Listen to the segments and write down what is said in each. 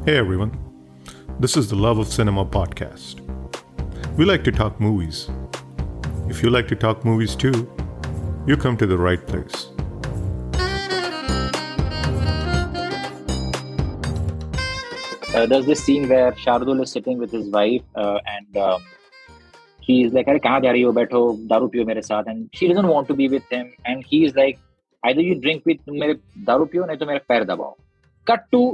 Hey everyone, this is the Love of Cinema podcast. We like to talk movies. If you like to talk movies too, you come to the right place. There's this scene where Shardul is sitting with his wife and he is like, "Arey, kahan ja rahi ho? Baitho, daru piyo mere saath." And she doesn't want to be with him. And he is like, "Either you drink with mere daru piyo, nahi to mere pair dabao." Cut to,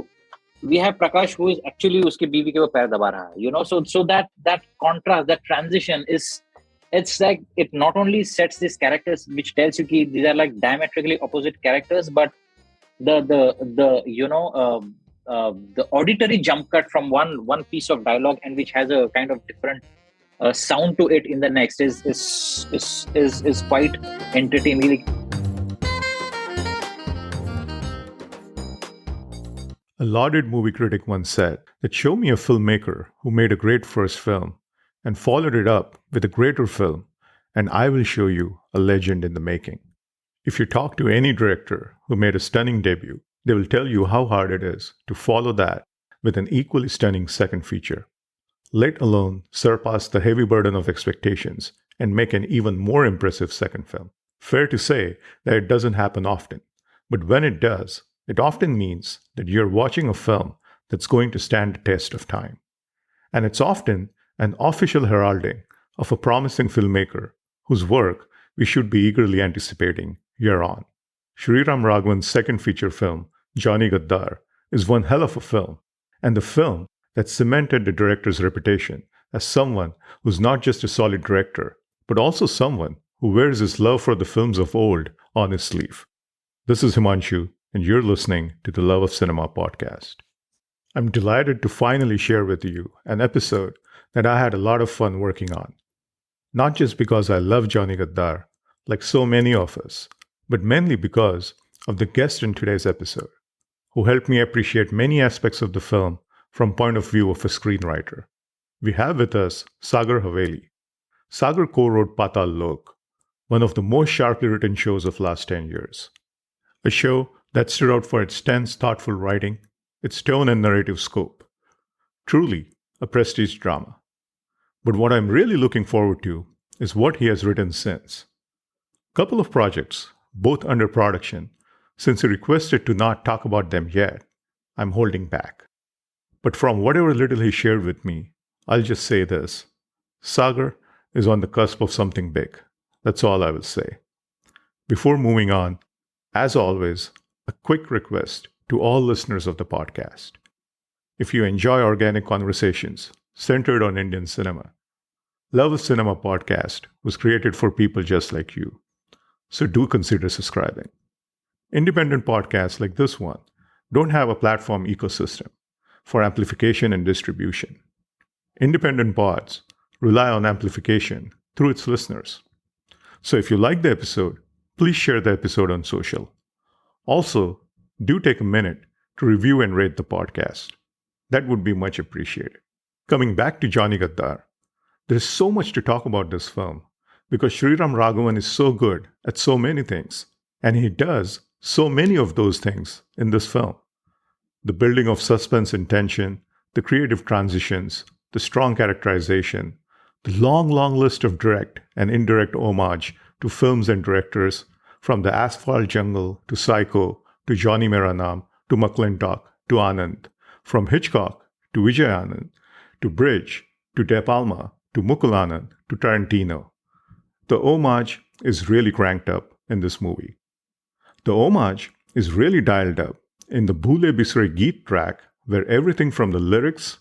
we have Prakash who is actually uske बीवी के वो पैर दबा रहा है. So that contrast, that transition it's like it not only sets these characters, which tells you that these are like diametrically opposite characters, but the auditory jump cut from one piece of dialogue and which has a kind of different sound to it in the next is quite entertaining. A lauded movie critic once said that show me a filmmaker who made a great first film and followed it up with a greater film, and I will show you a legend in the making. If you talk to any director who made a stunning debut, they will tell you how hard it is to follow that with an equally stunning second feature, let alone surpass the heavy burden of expectations and make an even more impressive second film. Fair to say that it doesn't happen often, but when it does, it often means that you're watching a film that's going to stand the test of time. And it's often an official heralding of a promising filmmaker whose work we should be eagerly anticipating year on. Sriram Raghavan's second feature film, Johnny Gaddaar, is one hell of a film, and the film that cemented the director's reputation as someone who's not just a solid director, but also someone who wears his love for the films of old on his sleeve. This is Himanshu, and you're listening to the Love of Cinema podcast. I'm delighted to finally share with you an episode that I had a lot of fun working on. Not just because I love Johnny Gaddaar, like so many of us, but mainly because of the guest in today's episode, who helped me appreciate many aspects of the film from point of view of a screenwriter. We have with us Sagar Haveli. Sagar co-wrote Paatal Lok, one of the most sharply written shows of last 10 years. A show that stood out for its tense, thoughtful writing, its tone and narrative scope. Truly a prestige drama. But what I'm really looking forward to is what he has written since. Couple of projects, both under production, since he requested to not talk about them yet, I'm holding back. But from whatever little he shared with me, I'll just say this. Sagar is on the cusp of something big. That's all I will say. Before moving on, as always, a quick request to all listeners of the podcast. If you enjoy organic conversations centered on Indian cinema, Love of Cinema podcast was created for people just like you. So do consider subscribing. Independent podcasts like this one don't have a platform ecosystem for amplification and distribution. Independent pods rely on amplification through its listeners. So if you like the episode, please share the episode on social. Also, do take a minute to review and rate the podcast. That would be much appreciated. Coming back to Johnny Gaddaar, there is so much to talk about this film because Sriram Raghavan is so good at so many things, and he does so many of those things in this film. The building of suspense and tension, the creative transitions, the strong characterization, the long list of direct and indirect homage to films and directors, from the Asphalt Jungle to Psycho to Johnny Mera Naam to McClintock to Anand, from Hitchcock to Vijay Anand to Bridge to De Palma to Mukul Anand to Tarantino. The homage is really cranked up in this movie. The homage is really dialed up in the Bhule Bisre Geet track, where everything from the lyrics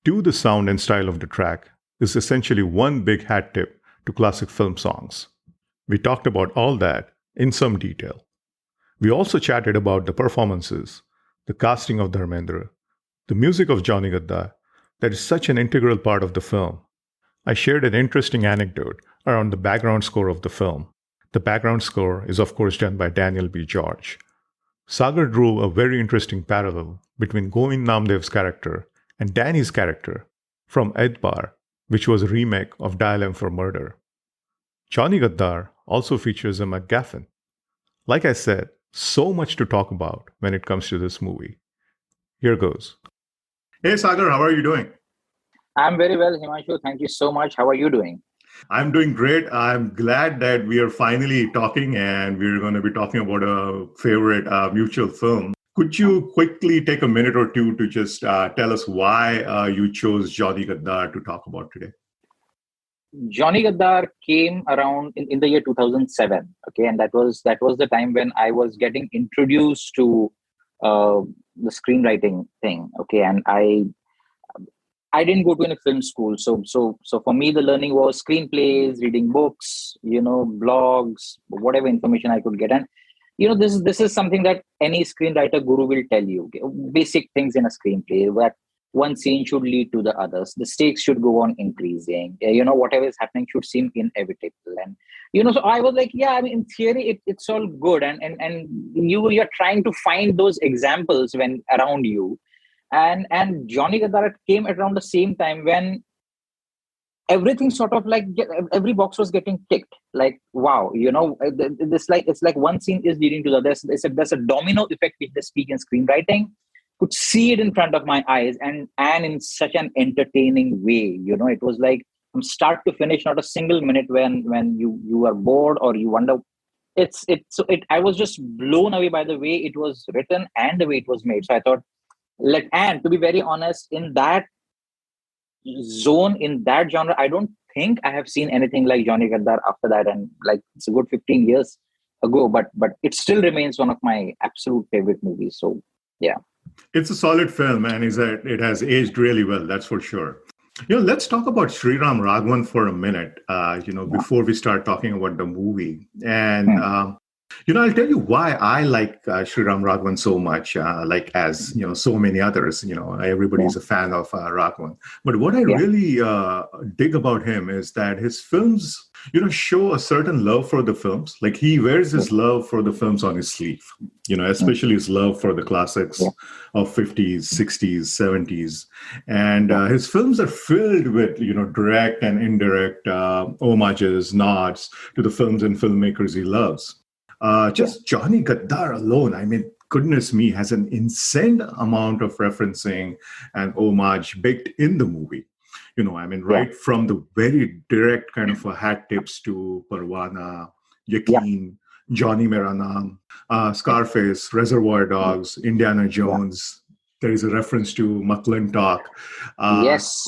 to the sound and style of the track is essentially one big hat tip to classic film songs. We talked about all that in some detail. We also chatted about the performances, the casting of Dharmendra, the music of Johnny Gaddaar, that is such an integral part of the film. I shared an interesting anecdote around the background score of the film. The background score is of course done by Daniel B. George. Sagar drew a very interesting parallel between Govind Namdev's character and Danny's character from Edbar, which was a remake of Dial M for Murder. Johnny Gaddaar also features a MacGuffin. Like I said, so much to talk about when it comes to this movie. Here goes. Hey, Sagar, how are you doing? I'm very well, Himanshu. Thank you so much. How are you doing? I'm doing great. I'm glad that we are finally talking and we're going to be talking about a favorite mutual film. Could you quickly take a minute or two to just tell us why you chose Johnny Gadar to talk about today? Johnny Gaddaar came around in the year 2007. Okay, and that was the time when I was getting introduced to uh, the screenwriting thing. Okay, and I didn't go to any film school, so for me the learning was screenplays, reading books, blogs, whatever information I could get, and this is something that any screenwriter guru will tell you. Okay, basic things in a screenplay, that one scene should lead to the others, the stakes should go on increasing, whatever is happening should seem inevitable, and so I was like, yeah, I mean, in theory it's all good, and you're trying to find those examples when around you, and Johnny Gadar came around the same time when everything sort of like every box was getting ticked. Like, wow, this, like, it's like one scene is leading to the other. There's a domino effect if they speak in screenwriting. Could see it in front of my eyes, and in such an entertaining way. It was like from start to finish, not a single minute when you are bored or you wonder. I was just blown away by the way it was written and the way it was made. So I thought, and to be very honest, in that zone, in that genre, I don't think I have seen anything like Johnny Gadar after that, and like it's a good 15 years ago, but it still remains one of my absolute favorite movies. So yeah. It's a solid film, and it has aged really well, that's for sure. Let's talk about Sriram Raghavan for a minute, Yeah. before we start talking about the movie. And Hmm. I'll tell you why I like Sriram Raghavan so much, like as, so many others, Yeah. everybody's a fan of Raghavan. But what I Yeah. really dig about him is that his films, show a certain love for the films. Like he wears Yeah. his love for the films on his sleeve, Hmm. especially his love for the Yeah. classics of 50s, 60s, 70s. And Yeah. his films are filled with, direct and indirect homages, nods to the films and filmmakers he loves. Yeah. Just Johnny Gadar alone, I mean, goodness me, has an insane amount of referencing and homage baked in the movie. I mean, Yeah. right from the very direct kind of a hat tips to Parwana, Yeah. Yakin, Johnny Mera Naam, Yeah. Scarface, Reservoir Yeah. Dogs, Indiana Yeah. Jones. There is a reference to McClintock. Uh, Yes.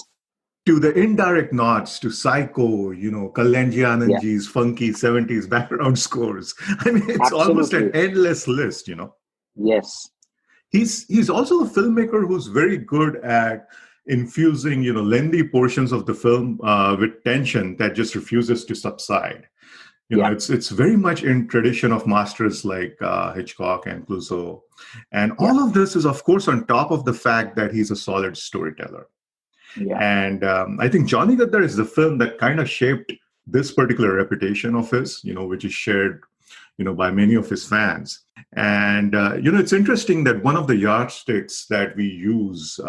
to the indirect nods to Psycho, Kalyanji Yeah. Anandji's funky 70s background scores. I mean, it's almost an Absolutely. endless list. Yes. He's also a filmmaker who's very good at infusing, lengthy portions of the film with tension that just refuses to subside. Yeah. It's very much in tradition of masters like Hitchcock and Clouseau. And Yeah. all of this is, of course, on top of the fact that he's a solid storyteller. Yeah. And I think Johnny Gadar is the film that kind of shaped this particular reputation of his, which is shared, by many of his fans. And, it's interesting that one of the yardsticks that we use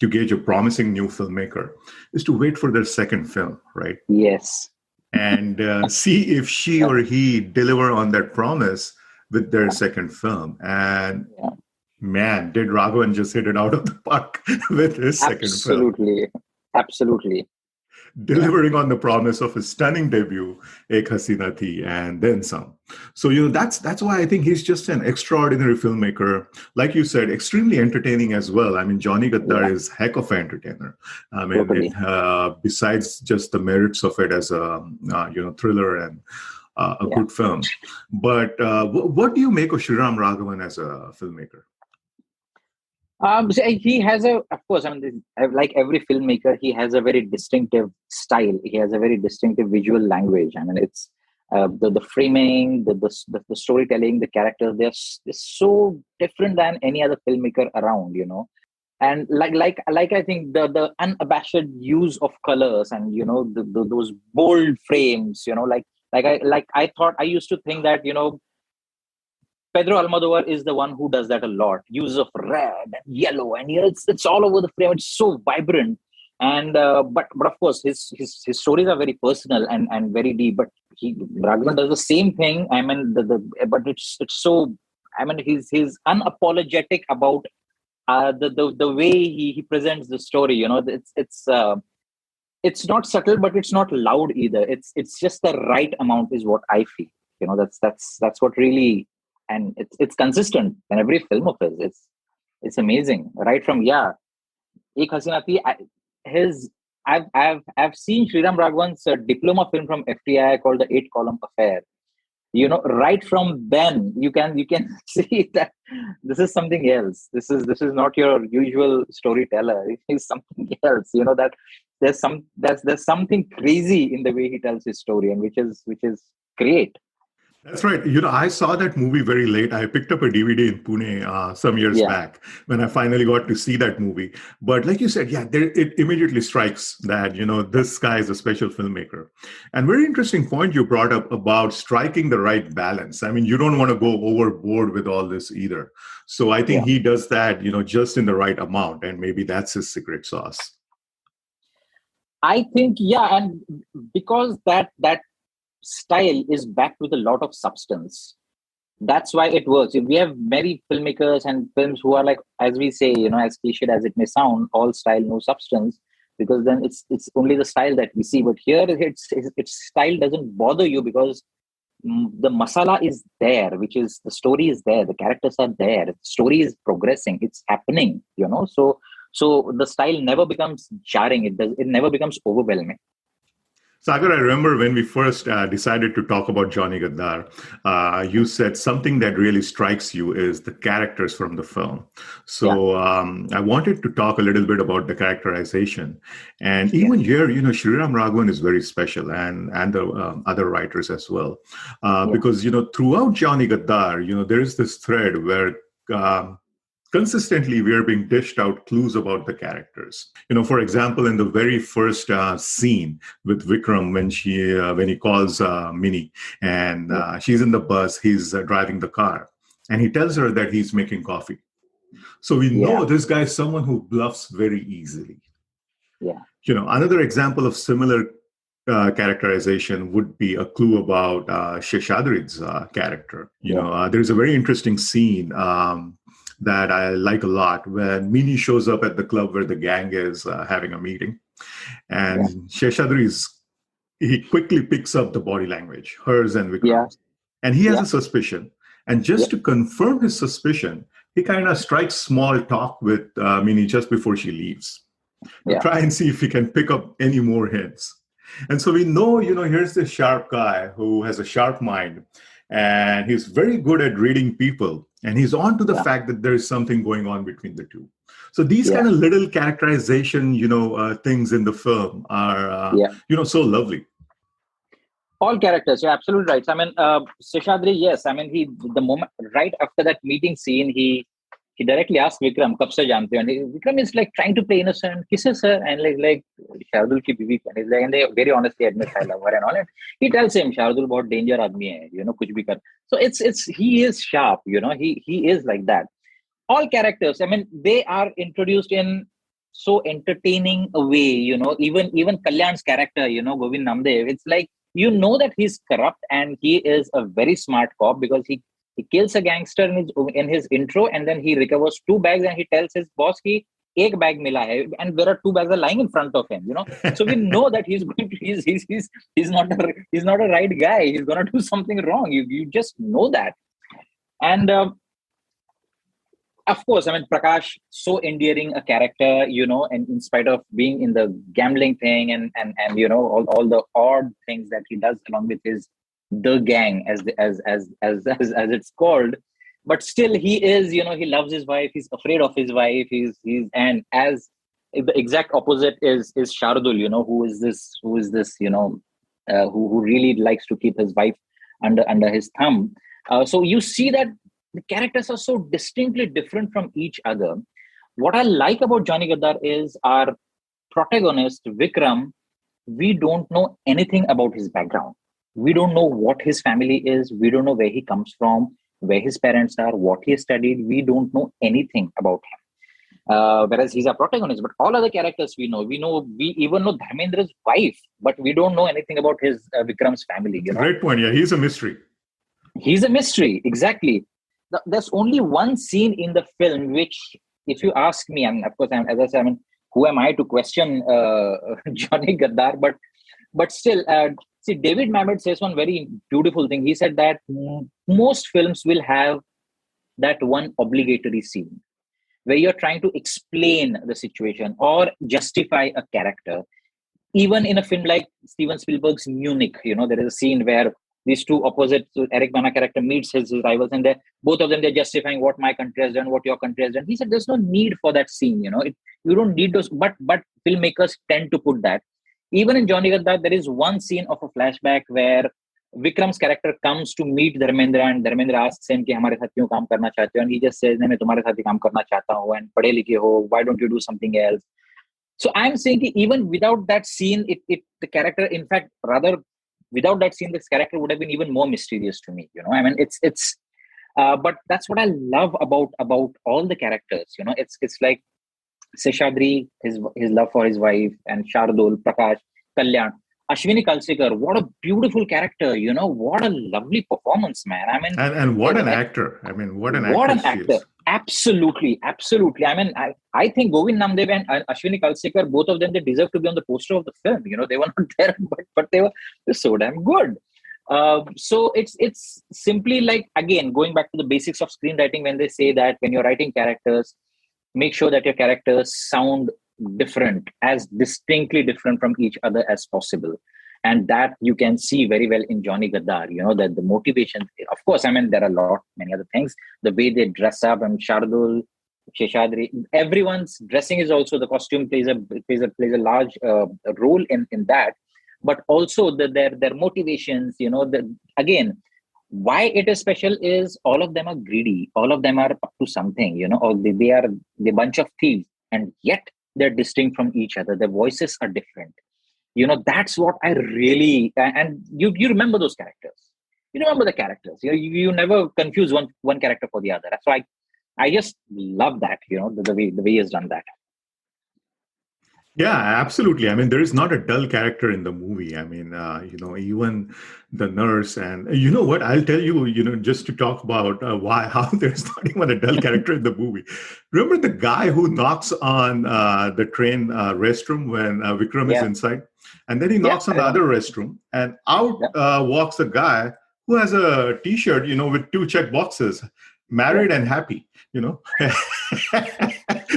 to gauge a promising new filmmaker is to wait for their second film, right? Yes. And see if she Yeah. or he deliver on that promise with their Yeah. second film. And Yeah. man, did Raghavan just hit it out of the park with his second film, Absolutely. Absolutely. Yeah. delivering on the promise of his stunning debut, Ek Hasina Thi, and then some. So, that's why I think he's just an extraordinary filmmaker. Like you said, extremely entertaining as well. I mean, Johnny Gadar Yeah. is heck of an entertainer. I mean, Totally. besides just the merits of it as a thriller and a Yeah. good film. But what do you make of Sriram Raghavan as a filmmaker? So he has of course, I mean, like every filmmaker, he has a very distinctive style. He has a very distinctive visual language. I mean, it's the framing, the storytelling, the characters. They're so different than any other filmmaker around. And like I think the unabashed use of colors, and those bold frames. I thought, I used to think that Pedro Almodovar is the one who does that a lot. Use of red and yellow, and it's all over the frame. It's so vibrant, and but of course his stories are very personal and very deep. But Raghavan does the same thing. I mean, the but it's so. I mean, he's unapologetic about the way he presents the story, it's not subtle, but it's not loud either. It's just the right amount is what I feel. That's what really, and it's consistent in every film of his. It's amazing, right from Ek Hasina Thi. His I've seen Sriram Raghavan's diploma film from FTI called The 8 Column Affair. Right from then you can see that this is something else. This is not your usual storyteller. It is something else. That there's something crazy in the way he tells his story, and which is great. That's right. I saw that movie very late. I picked up a DVD in Pune some years Yeah, back when I finally got to see that movie. But like you said, it immediately strikes that, this guy is a special filmmaker. And very interesting point you brought up about striking the right balance. I mean, you don't want to go overboard with all this either. So I think yeah. he does that, just in the right amount. And maybe that's his secret sauce. I think, and because that style is backed with a lot of substance, that's why it works. We have many filmmakers and films who are like, as we say, as cliched as it may sound, all style, no substance, because then it's only the style that we see. But here, its style doesn't bother you because the masala is there, which is the story is there, the characters are there, the story is progressing, it's happening. So the style never becomes jarring. It never becomes overwhelming. Sagar, I remember when we first decided to talk about Johnny Gaddaar, you said something that really strikes you is the characters from the film. So I wanted to talk a little bit about the characterization. And even here, Sriram Raghavan is very special, and the other writers as well. Because, throughout Johnny Gaddaar, there is this thread where consistently we are being dished out clues about the characters. For example, in the very first scene with Vikram, when he calls Minnie, and she's in the bus, he's driving the car, and he tells her that he's making coffee. So we know this guy is someone who bluffs very easily. Another example of similar characterization would be a clue about Sheshadri's character. There's a very interesting scene that I like a lot, when Mini shows up at the club where the gang is having a meeting. And Sheshadri he quickly picks up the body language, hers and Vikram's. And he has a suspicion. And just to confirm his suspicion, he kind of strikes small talk with Mini just before she leaves. Try and see if he can pick up any more hints. And so we know, here's this sharp guy who has a sharp mind. And he's very good at reading people. And he's on to the fact that there is something going on between the two. So these kind of little characterization, things in the film are, so lovely. All characters, you're absolutely right. I mean, Seshadri, yes. I mean, the moment right after that meeting scene, he directly asks Vikram, "Kab se jante ho?" And Vikram is like trying to play innocent, kisses her, and like Shardul ki biwi, and he's like, and they very honestly admit I love her and all. And he tells him, "Shardul bahut danger aadmi hai, kuch bhi kar." So he is sharp, he is like that. All characters, I mean, they are introduced in so entertaining a way, even Kalyan's character, Govind Namdev, it's like, that he's corrupt and he is a very smart cop because he kills a gangster in his intro, and then he recovers 2 bags and he tells his boss ki ek bag mila hai, and there are 2 bags are lying in front of him, So we know that he's not a right guy. He's gonna do something wrong. You just know that. And of course, I mean, Prakash, so endearing a character, and in spite of being in the gambling thing and all the odd things that he does along with the gang as it's called, but still he is, he loves his wife, he's afraid of his wife, and as the exact opposite is Shardul, who is this, who really likes to keep his wife under his thumb. So you see that the characters are so distinctly different from each other. What I like about Johnny Gaddaar is our protagonist, Vikram, we don't know anything about his background. We don't know what his family is. We don't know where he comes from, where his parents are, what he studied. We don't know anything about him. Whereas he's a protagonist, but all other characters we know. We even know Dharmendra's wife, but we don't know anything about his Vikram's family. Great point. Yeah, he's a mystery. He's a mystery, exactly. There's only one scene in the film which if you ask me, and of course, as I said, who am I to question Johnny Gaddaar? But still, see, David Mamet says one very beautiful thing. He said that most films will have that one obligatory scene where you're trying to explain the situation or justify a character. Even in a film like Steven Spielberg's Munich, there is a scene where these two opposite, so Eric Bana character meets his rivals, and both of them, they're justifying what my country has done, what your country has done. He said there's no need for that scene. You don't need those, but filmmakers tend to put that. Even in Johnny Gaddaar, there is one scene of a flashback where Vikram's character comes to meet Dharmendra, and Dharmendra asks him कि हमारे साथ क्यों काम करना चाहते हो, and he just says नहीं मैं तुम्हारे साथ ही काम करना चाहता हूँ, and पढ़े लिखे हो, why don't you do something else? So I'm saying even without that scene, the character, in fact, rather without that scene, this character would have been even more mysterious to me. It's but that's what I love about all the characters. It's like Seshadri, his love for his wife, and Shardul, Prakash, Kalyan, Ashwini Kalsekar. What a beautiful character! What a lovely performance, man. And what an actor! What an actor! Absolutely. I think Govind Namdev and Ashwini Kalsekar, both of them, they deserve to be on the poster of the film. They were not there, but they were so damn good. So it's simply like, again, going back to the basics of screenwriting, when they say that when you're writing characters, make sure that your characters sound different, as distinctly different from each other as possible. And that you can see very well in Johnny Gaddaar, that the motivation, of course, there are many other things. The way they dress up, and Shardul, Sheshadri, everyone's dressing is also, the costume plays a large role in that. But also their motivations, again, why it is special is all of them are greedy. All of them are up to something, or they are the bunch of thieves, and yet they're distinct from each other. Their voices are different. That's what I really, and you remember those characters. You remember the characters. You never confuse one character for the other. That's why I just love that, the way he has done that. Yeah, absolutely. There is not a dull character in the movie. Even the nurse, and you know what? I'll tell you, just to talk about how there's not even a dull character in the movie. Remember the guy who knocks on the train restroom when Vikram is inside? And then he knocks on the other restroom, and out walks a guy who has a T-shirt, with 2 check boxes, married and happy,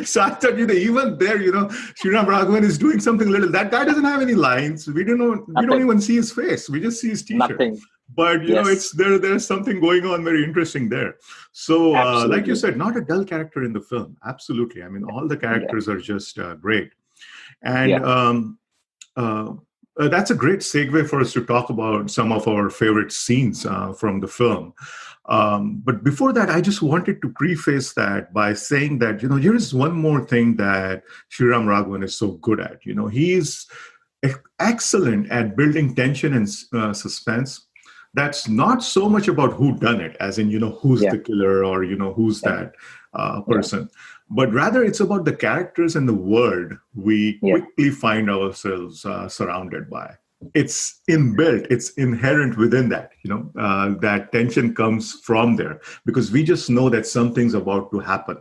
So I thought, even there, Sriram Raghavan is doing something little. That guy doesn't have any lines. We don't even see his face. We just see his T-shirt. Nothing. But it's there's something going on very interesting there. So like you said, not a dull character in the film. Absolutely. All the characters are just great. And that's a great segue for us to talk about some of our favorite scenes from the film. But before that, I just wanted to preface that by saying that, here is one more thing that Sriram Raghavan is so good at. He's excellent at building tension and suspense. That's not so much about who done it, as in, who's the killer, or, who's that person. But rather it's about the characters and the world we quickly find ourselves surrounded by. It's inbuilt, it's inherent within that, that tension comes from there, because we just know that something's about to happen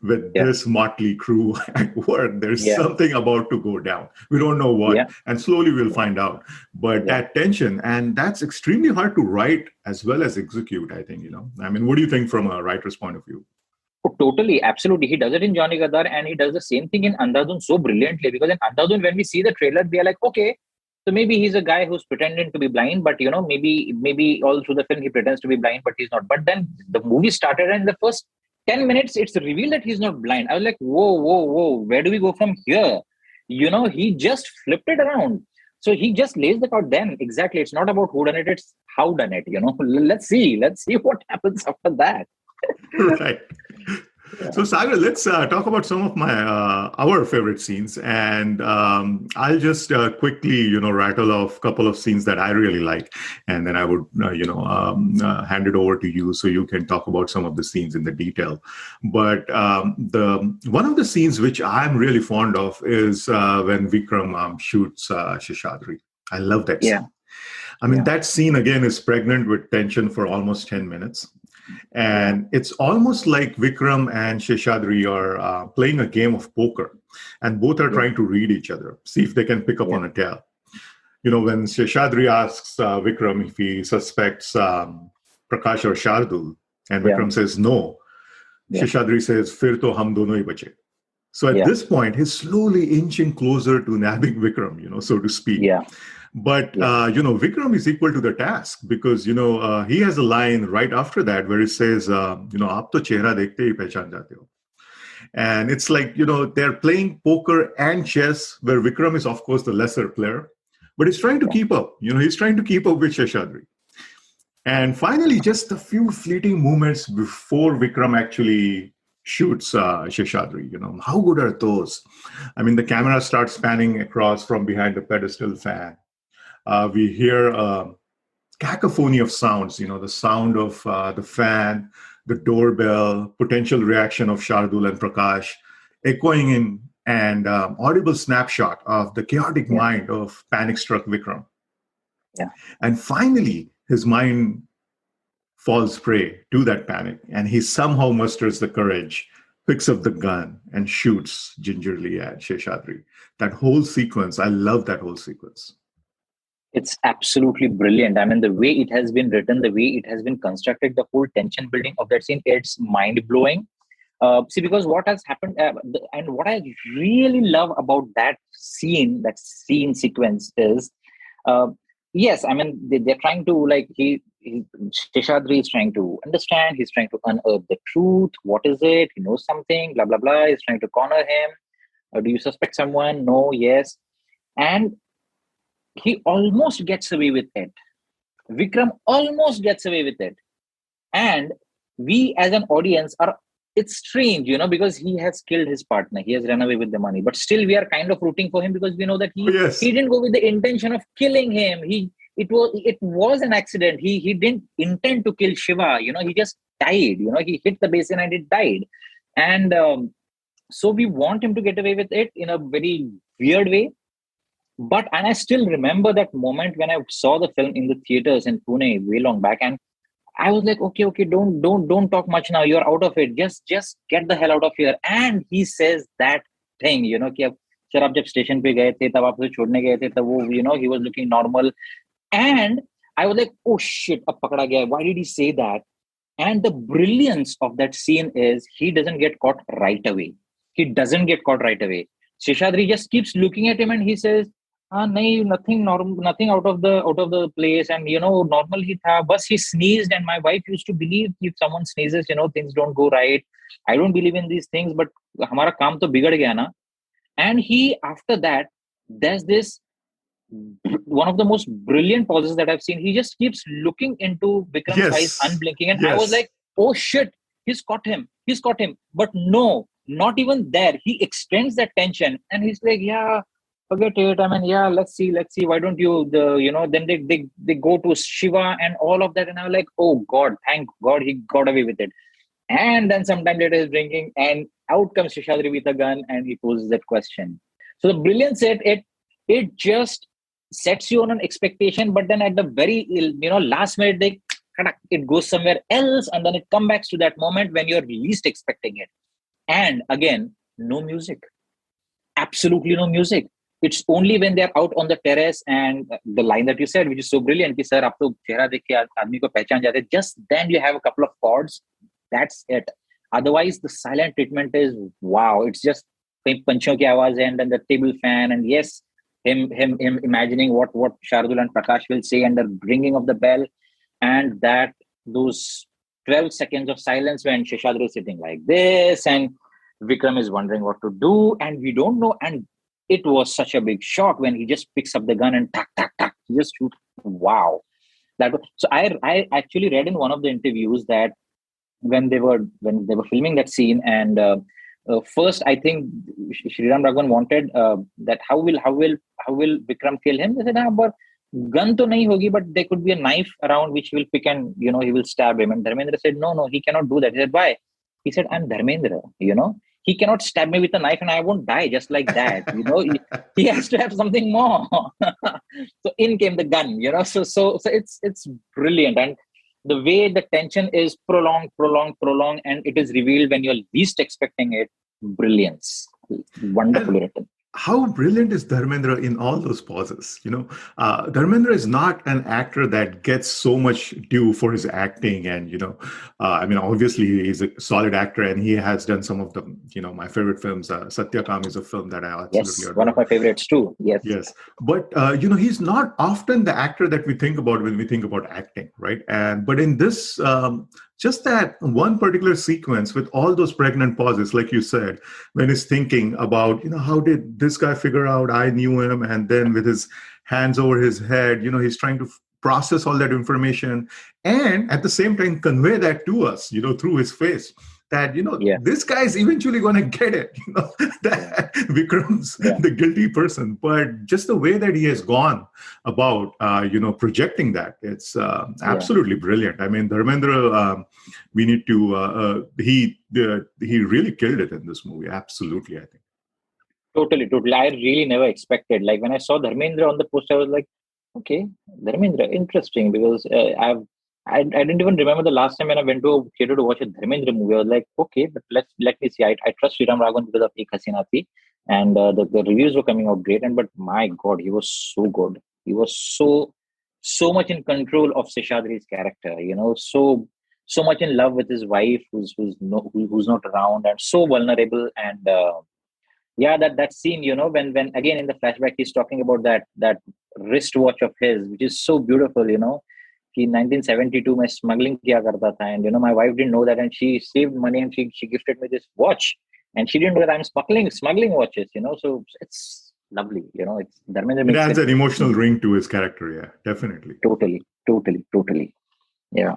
with this motley crew at work. There's something about to go down. We don't know what, and slowly we'll find out. But that tension, and that's extremely hard to write as well as execute, I think, what do you think from a writer's point of view? Oh, totally, absolutely. He does it in Johnny Gaddaar, and he does the same thing in Andhadhun so brilliantly, because in Andhadhun, when we see the trailer, we are like, okay, so maybe he's a guy who's pretending to be blind, but maybe all through the film he pretends to be blind, but he's not. But then the movie started, and in the first 10 minutes, it's revealed that he's not blind. I was like, whoa, where do we go from here? He just flipped it around. So he just lays it out then. Exactly. It's not about who done it, it's how done it. Let's see what happens after that. Right. So Sagar, let's talk about some of our favorite scenes, and I'll just quickly rattle off a couple of scenes that I really like, and then I would hand it over to you so you can talk about some of the scenes in the detail. But one of the scenes which I'm really fond of is when Vikram shoots Sheshadri. I love that scene. That scene again is pregnant with tension for almost 10 minutes. And it's almost like Vikram and Sheshadri are playing a game of poker, and both are Yeah. trying to read each other, see if they can pick up Yeah. on a tell. When Sheshadri asks Vikram if he suspects Prakash or Shardul, and Yeah. Vikram says no, Yeah. Sheshadri says, Fir to hum dono hi bache. So at Yeah. this point, he's slowly inching closer to nabbing Vikram, so to speak. Yeah. But, Yeah. Vikram is equal to the task because, he has a line right after that where he says, aap to chehra dekhte hi pehchan jate ho. And it's like, they're playing poker and chess, where Vikram is, of course, the lesser player, but he's trying to keep up. He's trying to keep up with Sheshadri. And finally, just a few fleeting moments before Vikram actually shoots Sheshadri. How good are those? I mean, the camera starts panning across from behind the pedestal fan. We hear a cacophony of sounds, the sound of the fan, the doorbell, potential reaction of Shardul and Prakash, echoing in and audible snapshot of the chaotic Yeah. mind of panic-struck Vikram. Yeah. And finally, his mind falls prey to that panic, and he somehow musters the courage, picks up the gun, and shoots gingerly at Sheshadri. That whole sequence, I love that whole sequence. It's absolutely brilliant. I mean, the way it has been written, the way it has been constructed, the whole tension building of that scene, it's mind blowing. See, because what has happened, and what I really love about that scene sequence is, uh, yes, I mean, they're trying to, like, Sheshadri is trying to understand, he's trying to unearth the truth. What is it? He knows something, blah, blah, blah. He's trying to corner him. Do you suspect someone? No, yes. And he almost gets away with it. Vikram almost gets away with it. And we as an audience it's strange, because he has killed his partner. He has run away with the money. But still we are kind of rooting for him because we know that he didn't go with the intention of killing him. It was an accident. He didn't intend to kill Shiva. He just died. He hit the basin and it died. And so we want him to get away with it in a very weird way. And I still remember that moment when I saw the film in the theaters in Pune way long back, and I was like, okay, don't talk much now. You're out of it. Just get the hell out of here. And he says that thing, कि अब sir आप जब station पे गए थे तब आप उसे छोड़ने गए थे तब वो he was looking normal. And I was like, oh shit, अब पकड़ा गया. Why did he say that? And the brilliance of that scene is he doesn't get caught right away. Sheshadri just keeps looking at him and he says, nothing normal, nothing out of the place, and normal he tha. Bas he sneezed, and my wife used to believe if someone sneezes, things don't go right. I don't believe in these things, but hamara kaam to bigad gaya na. And he, after that, there's this one of the most brilliant pauses that I've seen. He just keeps looking into Vikram's eyes, unblinking, and I was like, oh shit, he's caught him. But no, not even there. He extends that tension, and he's like, yeah, forget it. I mean, yeah, let's see. Why don't you, then they go to Shiva and all of that. And I'm like, oh God, thank God he got away with it. And then sometime later he's drinking and out comes Sheshadri with a gun and he poses that question. So the brilliance, it just sets you on an expectation, but then at the very, last minute, it goes somewhere else. And then it comes back to that moment when you're least expecting it. And again, no music. Absolutely no music. It's only when they're out on the terrace and the line that you said, which is so brilliant, ki sir, aap to chehra dekh ke aadmi ko pehchan jate. Just then you have a couple of chords. That's it. Otherwise, the silent treatment is wow. It's just panchiyon ki awaaz and then the table fan, and yes, him imagining what Shardul and Prakash will say, and the ringing of the bell, and that those 12 seconds of silence when Sheshadri is sitting like this and Vikram is wondering what to do, and we don't know. And it was such a big shock when he just picks up the gun and tack, he just shoots. Wow. So I actually read in one of the interviews that when they were filming that scene, and first I think Sriram Raghavan wanted that how will Vikram kill him? They said, but gun to nahi hogi, but there could be a knife around which he will pick and he will stab him. And Dharmendra said, no, he cannot do that. He said, why? He said, I'm Dharmendra, he cannot stab me with a knife and I won't die just like that. He has to have something more. So in came the gun, so it's brilliant. And the way the tension is prolonged, and it is revealed when you're least expecting it. Brilliance. Wonderfully And written. how brilliant is Dharmendra in all those pauses? Dharmendra is not an actor that gets so much due for his acting, and obviously he's a solid actor, and he has done some of the, my favorite films. Satyakam is a film that I absolutely Yes, one of adore. my favorites too. Yes. Yes, but he's not often the actor that we think about when we think about acting, right? But in this, just that one particular sequence with all those pregnant pauses, like you said, when he's thinking about, how did this guy figure out I knew him, and then with his hands over his head, he's trying to process all that information, and at the same time convey that to us, through his face. That Yeah. this guy is eventually going to get it, that Vikram's the guilty person, but just the way that he has gone about projecting that, it's absolutely brilliant. I mean, Dharmendra, we need to he really killed it in this movie. Absolutely, I think. Totally. I really never expected. Like when I saw Dharmendra on the poster, I was like, okay, Dharmendra, interesting, because I didn't even remember the last time when I went to a theater to watch a Dharmendra movie. I was like, okay, but let me see. I trust Sriram Raghavan because of Ek Hasina Thi, and the reviews were coming out great. But my God, he was so good. He was so much in control of Seshadri's character. So much in love with his wife, who's not around, and so vulnerable. And that scene, when again in the flashback he's talking about that wristwatch of his, which is so beautiful. In 1972 में smuggling किया करता था, and my wife didn't know that, and she saved money, and she gifted me this watch, and she didn't know that I'm smuggling watches. So it's lovely. It's Dharmendra It makes adds it an emotional ring to his character. Yeah, definitely. Totally. Yeah.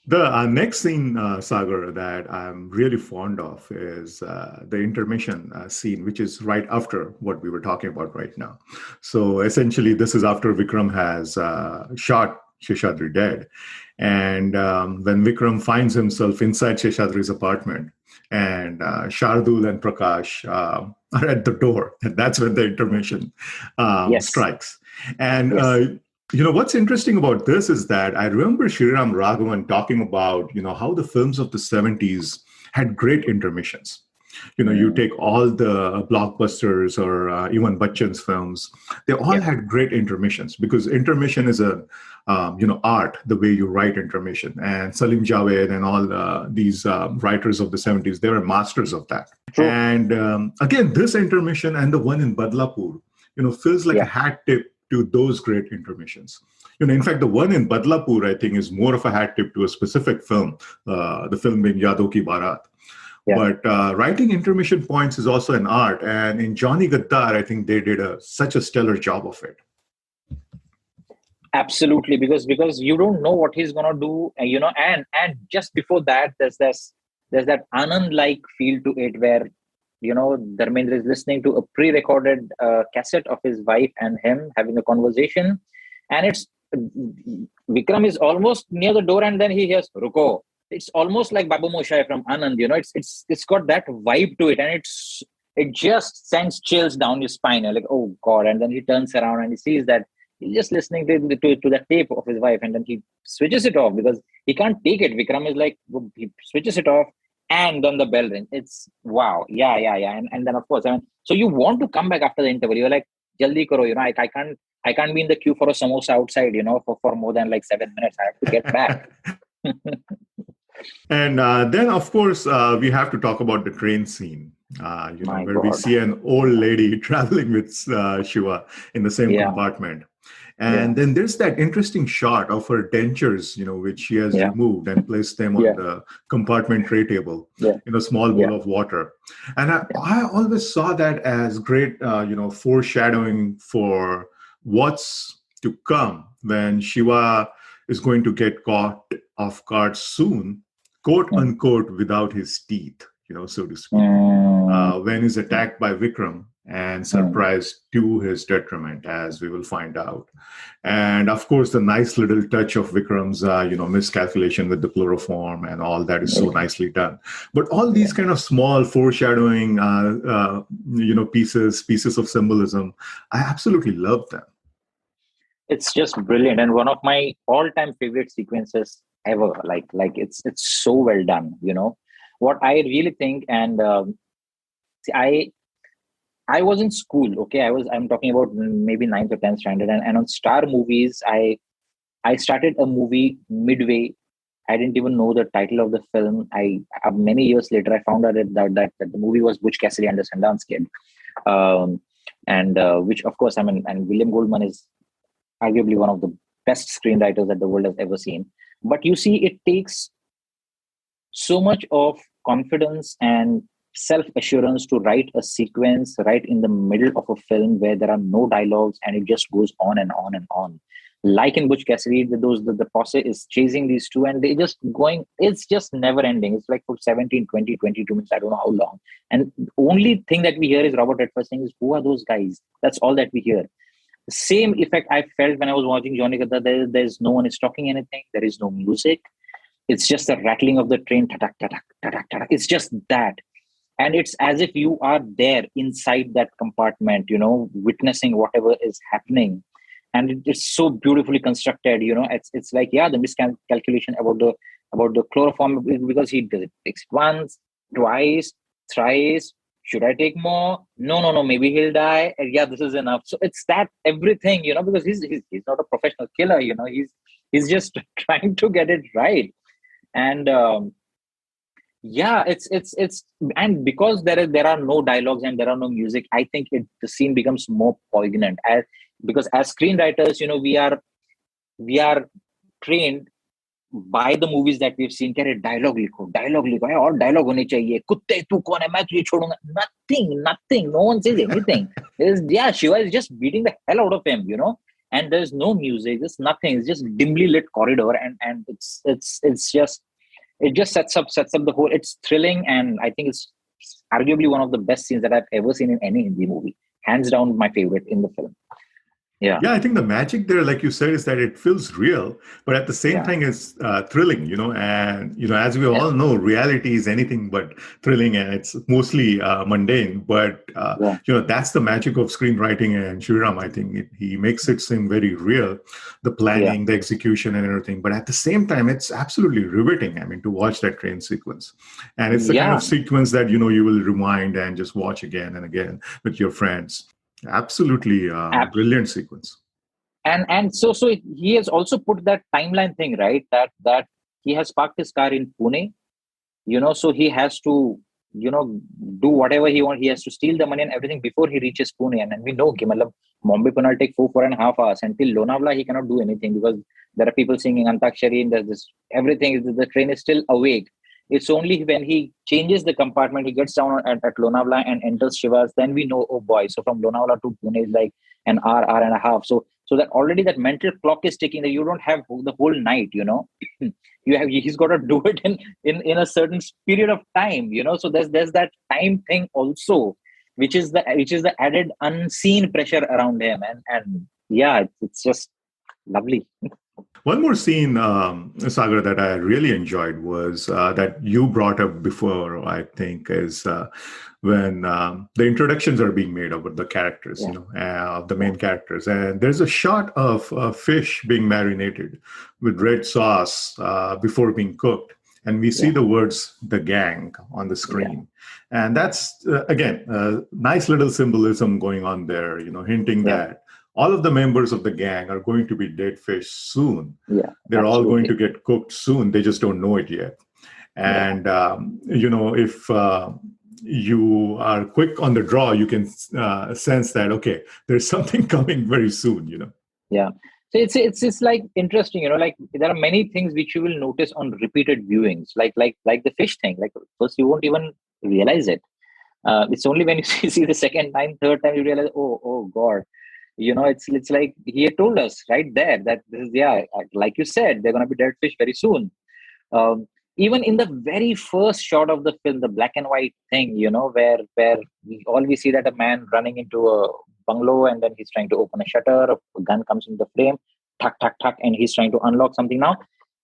The next scene, Sagar, that I'm really fond of is the intermission scene, which is right after what we were talking about right now. So essentially, this is after Vikram has shot Seshadri dead. And when Vikram finds himself inside Seshadri's apartment, and Shardul and Prakash are at the door, and that's when the intermission strikes. And what's interesting about this is that I remember Sriram Raghavan talking about, how the films of the 70s had great intermissions. You take all the blockbusters or even Bachchan's films, they all had great intermissions, because intermission is a, art, the way you write intermission. And Salim Javed and all these writers of the 70s, they were masters of that. True. And again, this intermission and the one in Badlapur, feels like a hat tip to those great intermissions. In fact, the one in Badlapur, I think, is more of a hat tip to a specific film, the film being Yado Ki Barat. Yeah. But writing intermission points is also an art. And in Johnny Gaddaar, I think they did such a stellar job of it. Absolutely, because you don't know what he's going to do, and just before that, there's that Anand-like feel to it, where Dharmendra is listening to a pre-recorded cassette of his wife and him having a conversation, and it's Vikram is almost near the door, and then he hears "Ruko." It's almost like Babu Moshai from Anand. It's got that vibe to it, and it just sends chills down your spine. You're like, oh God! And then he turns around and he sees that he's just listening to the tape of his wife, and then he switches it off because he can't take it. Vikram is like, he switches it off. And then the bell rings. It's wow. Yeah. And then of course, so you want to come back after the interval. You're like, Jaldi karo, I can't be in the queue for a samosa outside, for more than like 7 minutes. I have to get back. And then, of course, we have to talk about the train scene, where we see an old lady traveling with Shiva in the same compartment. And then there's that interesting shot of her dentures, which she has removed and placed them on the compartment tray table in a small bowl of water. And I always saw that as great, foreshadowing for what's to come when Shiva is going to get caught off guard soon, quote unquote, without his teeth, so to speak, when he's attacked by Vikram and surprised to his detriment, as we will find out. And of course, the nice little touch of Vikram's, miscalculation with the chloroform and all that is so nicely done. But all these kind of small foreshadowing, pieces of symbolism, I absolutely love them. It's just brilliant. And one of my all-time favorite sequences ever. Like it's so well done. What I really think, and see, I was in school. Okay, I'm talking about maybe ninth or tenth standard, and on Star Movies, I started a movie midway. I didn't even know the title of the film. Many years later, I found out that the movie was Butch Cassidy and the Sundance Kid, um, and which, of course, I mean, and William Goldman is arguably one of the best screenwriters that the world has ever seen. But you see, it takes so much of confidence and self assurance to write a sequence right in the middle of a film where there are no dialogues and it just goes on and on and on. Like in Butch Cassidy, the posse is chasing these two and they just going, it's just never ending. It's like for 17, 20, 22 minutes, I don't know how long. And the only thing that we hear is Robert Redford saying is, who are those guys? That's all that we hear. The same effect I felt when I was watching Johnny Gaddaar. There's no one is talking anything. There is no music. It's just the rattling of the train. Ta-tak, ta-tak, ta-tak, ta-tak. It's just that. And it's as if you are there inside that compartment, witnessing whatever is happening. And it's so beautifully constructed. It's like, yeah, the miscalculation about the chloroform, because he does it takes once, twice, thrice. Should I take more? No. Maybe he'll die. And yeah, this is enough. So it's that everything, because he's not a professional killer. He's just trying to get it right. And yeah, it's and because there are no dialogues and there are no music, I think the scene becomes more poignant. Because as screenwriters, we are trained by the movies that we've seen. Kya dialogue likho, और dialogue होने चाहिए. कुत्ते तू कौन है? मैं तुझे छोड़ूंगा. Nothing. No one says anything. Shiva is just beating the hell out of him, and there's no music. There's nothing. It's just dimly lit corridor, and it's just it just sets up the whole. It's thrilling, and I think it's arguably one of the best scenes that I've ever seen in any Hindi movie. Hands down, my favorite in the film. Yeah. Yeah, I think the magic there, like you said, is that it feels real, but at the same time, it's thrilling, and, as we all know, reality is anything but thrilling and it's mostly mundane. But, that's the magic of screenwriting and Sriram. I think he makes it seem very real, the planning, the execution and everything. But at the same time, it's absolutely riveting, I mean, to watch that train sequence. And it's the kind of sequence that, you will rewind and just watch again and again with your friends. Absolutely brilliant sequence. And so he has also put that timeline thing, right? That he has parked his car in Pune, so he has to, do whatever he wants. He has to steal the money and everything before he reaches Pune. And we know Mumbai Pune will take 4.5 hours. Until Lonavala, he cannot do anything because there are people singing Antakshari and there's this, everything, the train is still awake. It's only when he changes the compartment, he gets down at Lonavala and enters Shiva's, then we know, oh boy, so from Lonavala to Pune is like an hour and a half. So that already that mental clock is ticking, that you don't have the whole night, he's got to do it in a certain period of time, so there's that time thing also, which is the added unseen pressure around him. And yeah, it's just lovely. One more scene, Sagar, that I really enjoyed was that you brought up before, I think, is when the introductions are being made about the characters, of the main characters. And there's a shot of fish being marinated with red sauce before being cooked. And we see the words, the gang, on the screen. Yeah. And that's, again, a nice little symbolism going on there, hinting that all of the members of the gang are going to be dead fish soon. Yeah, they're all going to get cooked soon. They just don't know it yet. And, if you are quick on the draw, you can sense that, okay, there's something coming very soon, Yeah. So it's like interesting, like there are many things which you will notice on repeated viewings, like the fish thing. Like first you won't even realize it. It's only when you see the second time, third time, you realize, oh God. It's like he had told us right there that this is, like you said, they're going to be dead fish very soon. Even in the very first shot of the film, the black and white thing, where we see that a man running into a bungalow and then he's trying to open a shutter, a gun comes into the frame, tuck, and he's trying to unlock something. Now,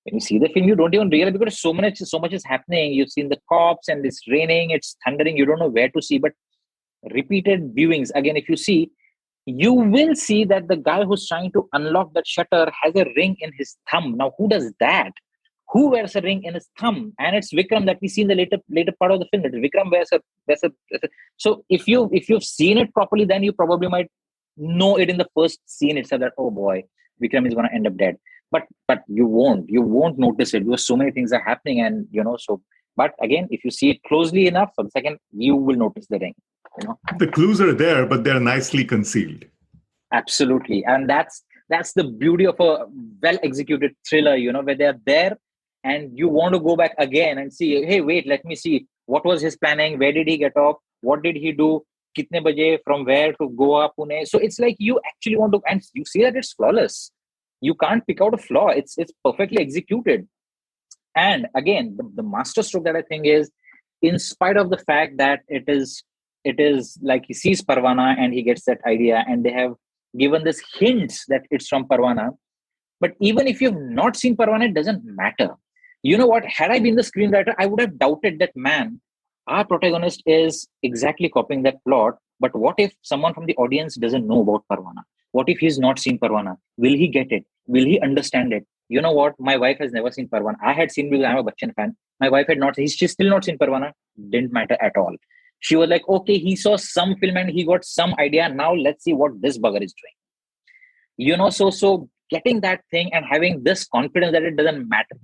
when you see the film, you don't even realize because so much is happening. You've seen the cops and it's raining, it's thundering, you don't know where to see. But repeated viewings, again, if you see, you will see that the guy who's trying to unlock that shutter has a ring in his thumb. Now, who does that? who wears a ring in his thumb, and it's Vikram that we see in the later part of the film. That Vikram wears a. So if you've seen it properly, then you probably might know it in the first scene itself that, oh boy, Vikram is going to end up dead. But you won't notice it because so many things are happening, and so. But again, if you see it closely enough for the second, you will notice the ring. The clues are there, but they're nicely concealed. Absolutely, and that's the beauty of a well executed thriller. Where they're there, and you want to go back again and see. Hey, wait, let me see. What was his planning? Where did he get off? What did he do? Kitne baje? From where to Goa, Pune? So it's like you actually want to, and you see that it's flawless. You can't pick out a flaw. It's perfectly executed. And again, the masterstroke that I think is, in spite of the fact that it is like he sees Parvana and he gets that idea, and they have given this hints that it's from Parvana. But even if you've not seen Parvana, it doesn't matter. You know what? Had I been the screenwriter, I would have doubted that, man, our protagonist is exactly copying that plot. But what if someone from the audience doesn't know about Parvana? What if he's not seen Parvana? Will he get it? Will he understand it? You know what? My wife has never seen Parvana. I had seen because I'm a Bachchan fan. My wife had not. She's still not seen Parvana. Didn't matter at all. She was like, okay, he saw some film and he got some idea. Now let's see what this bugger is doing. So getting that thing and having this confidence that it doesn't matter.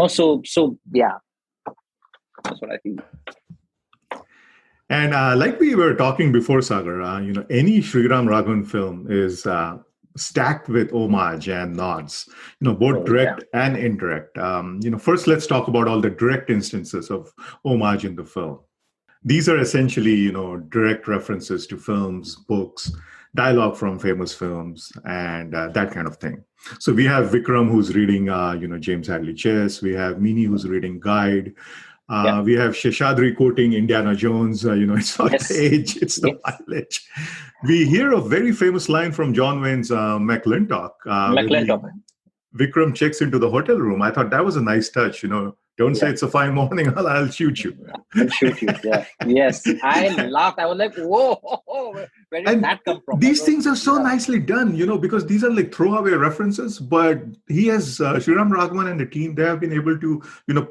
So yeah, that's what I feel. And like we were talking before, Sagar, any Sriram Raghavan film is stacked with homage and nods, both direct and indirect. First, let's talk about all the direct instances of homage in the film. These are essentially, direct references to films, books, dialogue from famous films, and that kind of thing. So we have Vikram, who's reading, James Hadley Chase. We have Mini, who's reading Guide. We have Sheshadri quoting Indiana Jones, it's not the age, it's the mileage. We hear a very famous line from John Wayne's McClintock. Vikram checks into the hotel room. I thought that was a nice touch, Don't say it's a fine morning, I'll shoot you. I'll shoot you, yeah. Yes, I laughed. I was like, whoa, where did that come from? These things are so nicely done, because these are like throwaway references, but he has, Sriram Raghavan and the team, they have been able to,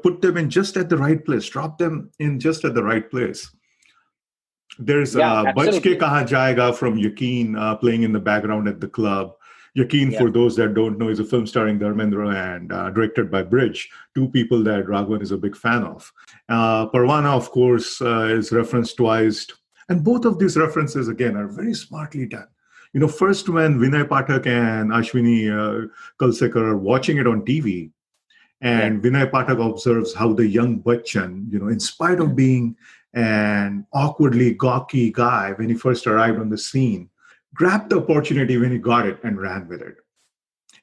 put them in just at the right place, drop them in just at the right place. There's Bach Ke Kahan Jayega from Yaqeen playing in the background at the club. Yaqeen, for those that don't know, is a film starring Dharmendra and directed by Brij, two people that Raghavan is a big fan of. Parvana, of course, is referenced twice. And both of these references, again, are very smartly done. First when Vinay Pathak and Ashwini Kalsekar are watching it on TV, and Vinay Pathak observes how the young Bachchan, in spite of being an awkwardly gawky guy when he first arrived on the scene, grabbed the opportunity when he got it and ran with it.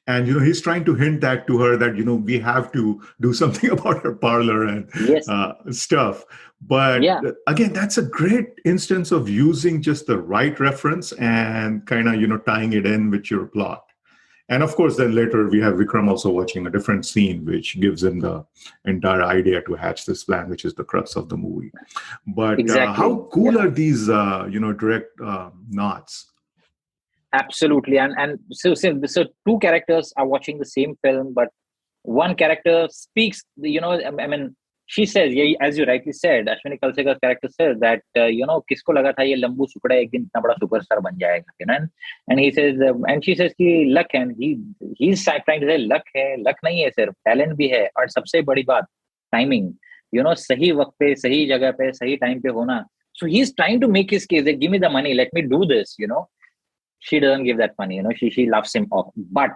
And, he's trying to hint that to her that, we have to do something about her parlor and stuff. But again, that's a great instance of using just the right reference and kind of, tying it in with your plot. And of course, then later we have Vikram also watching a different scene, which gives him the entire idea to hatch this plan, which is the crux of the movie. But how cool are these, direct nods? Absolutely. And so two characters are watching the same film, but one character speaks, she says, as you rightly said, Ashwini Kalsekar's character says that, kisko laga tha ye lambu sukda ek din itna bada superstar ban jayega, and he says, and she says ki luck hai, and he's trying to say luck nahi hai sir, talent bhi hai, aur sabse badi baat, timing, sahi waqt pe, sahi jagah pe, sahi time pe hona. So he's trying to make his case that give me the money, let me do this, She doesn't give that money, she laughs him off. But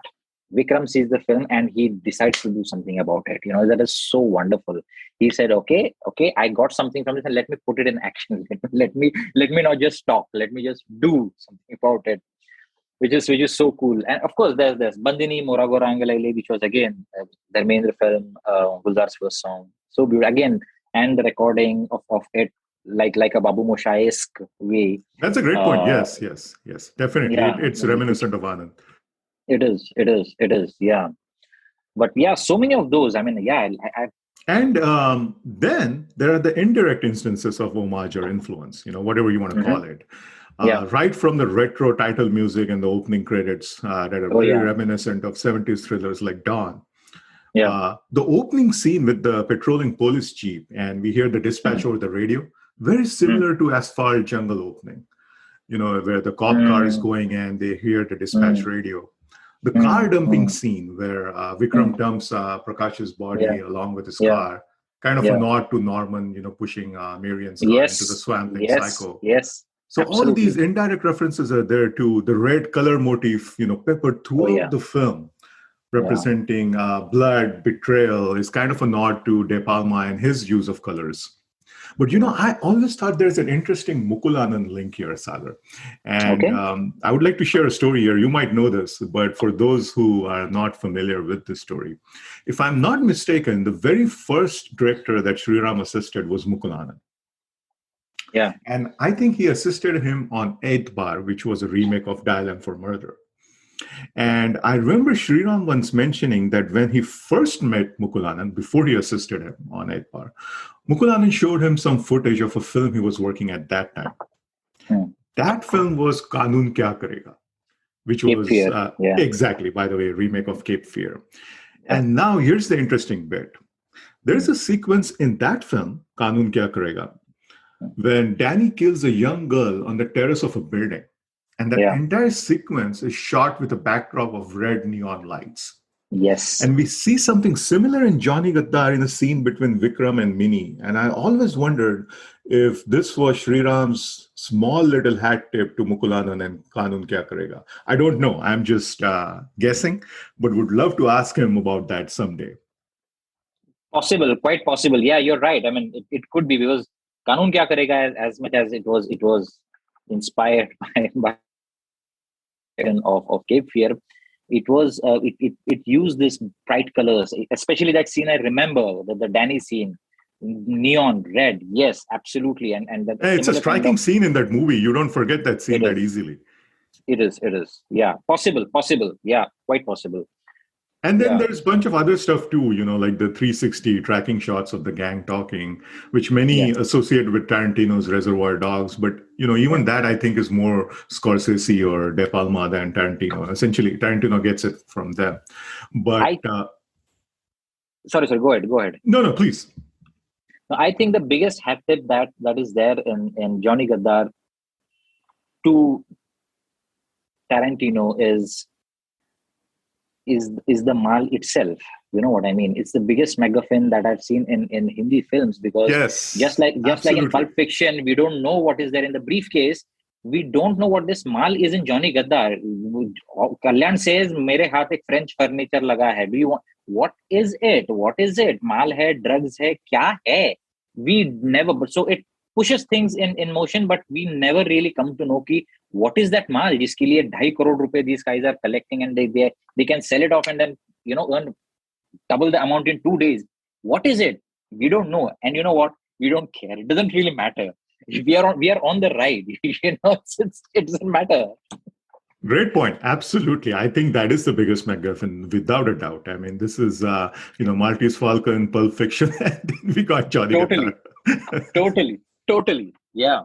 Vikram sees the film and he decides to do something about it. That is so wonderful. He said, okay, I got something from this and let me put it in action. Let me not just talk. Let me just do something about it, which is so cool. And of course, there's Bandini Morago Rangalaile, which was again Dharmendra film, Gulzar's first song. So beautiful again, and the recording of it. Like a Babu Moshe-esque way. That's a great point. Yes, definitely. It's reminiscent of Anand. It is. Yeah. But so many of those. And then there are the indirect instances of homage or influence, whatever you want to call it. Yeah. Right from the retro title music and the opening credits that are Oh very yeah. reminiscent of 70s thrillers like Dawn. Yeah. The opening scene with the patrolling police jeep, and we hear the dispatch Mm. over the radio, very Mm. similar to Asphalt Jungle opening, where the cop car is Mm. going and they hear the dispatch Mm. radio. The car Mm. dumping Mm. scene where Vikram Mm. dumps Prakash's body Yeah. along with his Yeah. car, kind of a Yeah. nod to Norman, pushing Marian's car into the Yes. swamp like Yes. Psycho. Yes. So all these Absolutely. indirect references are there too. The red color motif, peppered Oh throughout yeah. the film, Yeah. representing blood, betrayal, is kind of a nod to De Palma and his use of colors. But Yeah. I always thought there's an interesting Mukulanan link here, Sagar. And Okay. I would like to share a story here. You might know this, but for those who are not familiar with this story, if I'm not mistaken, the very first director that Sriram assisted was Mukulanan. Yeah. And I think he assisted him on Eighth Bar, which was a remake of Dial M for Murder. And I remember Sriram once mentioning that when he first met Mukulanan, before he assisted him on Eighth Bar, Mukulanan showed him some footage of a film he was working at that time. Hmm. That film was Kanun Kya Karega, which Cape was Fear. Yeah. exactly, by the way, a remake of Cape Fear. Yeah. And now here's the interesting bit. There's a sequence in that film, Kanun Kya Karega, when Danny kills a young girl on the terrace of a building. And that Yeah. entire sequence is shot with a backdrop of red neon lights. Yes. And we see something similar in Johnny Gaddaar in the scene between Vikram and Mini. And I always wondered if this was Sriram's small little hat tip to Mukulanan and Kanun Kya Karega. I don't know. I'm just guessing, but would love to ask him about that someday. Possible, quite possible. Yeah, you're right. I mean, it could be because Kanun Kya Karega, as much as it was inspired by of Cape Fear, it used this bright colors, especially that scene. I remember the Danny scene, neon red. Yes, absolutely, and that It's a similar kind striking of scene in that movie. You don't forget that scene it that is, easily. it is. Yeah, possible. Yeah, quite possible. And then Yeah, there's a bunch of other stuff too, like the 360 tracking shots of the gang talking, which many yeah, associate with Tarantino's Reservoir Dogs. But, even yeah. that I think is more Scorsese or De Palma than Tarantino. Essentially, Tarantino gets it from them. But I sorry, go ahead. no, please. I think the biggest hat tip that is there in Johnny Gaddaar to Tarantino is the mal itself. You know what I mean? It's the biggest MacGuffin that I've seen in Hindi films, because Yes, just like in absolutely. Pulp Fiction, we don't know what is there in the briefcase. We don't know what this mal is in Johnny Gaddaar. Kalyan says, "Mere haath ek French furniture laga hai." Do you want? What is it? What is it? Mal hai, drugs hai, kya hai? We never. So it pushes things in motion, but we never really come to know ki what is that mal jiske liye 2.5 crore rupees these guys are collecting, and they can sell it off and then earn double the amount in 2 days. What is it? We don't know. And you know what? We don't care. It doesn't really matter. We are on the ride. It doesn't matter. Great point. Absolutely. I think that is the biggest MacGuffin, without a doubt. I mean, this is, Maltese Falcon, Pulp Fiction, and then we got Johnny Totally. Gaddaar. Totally. Yeah.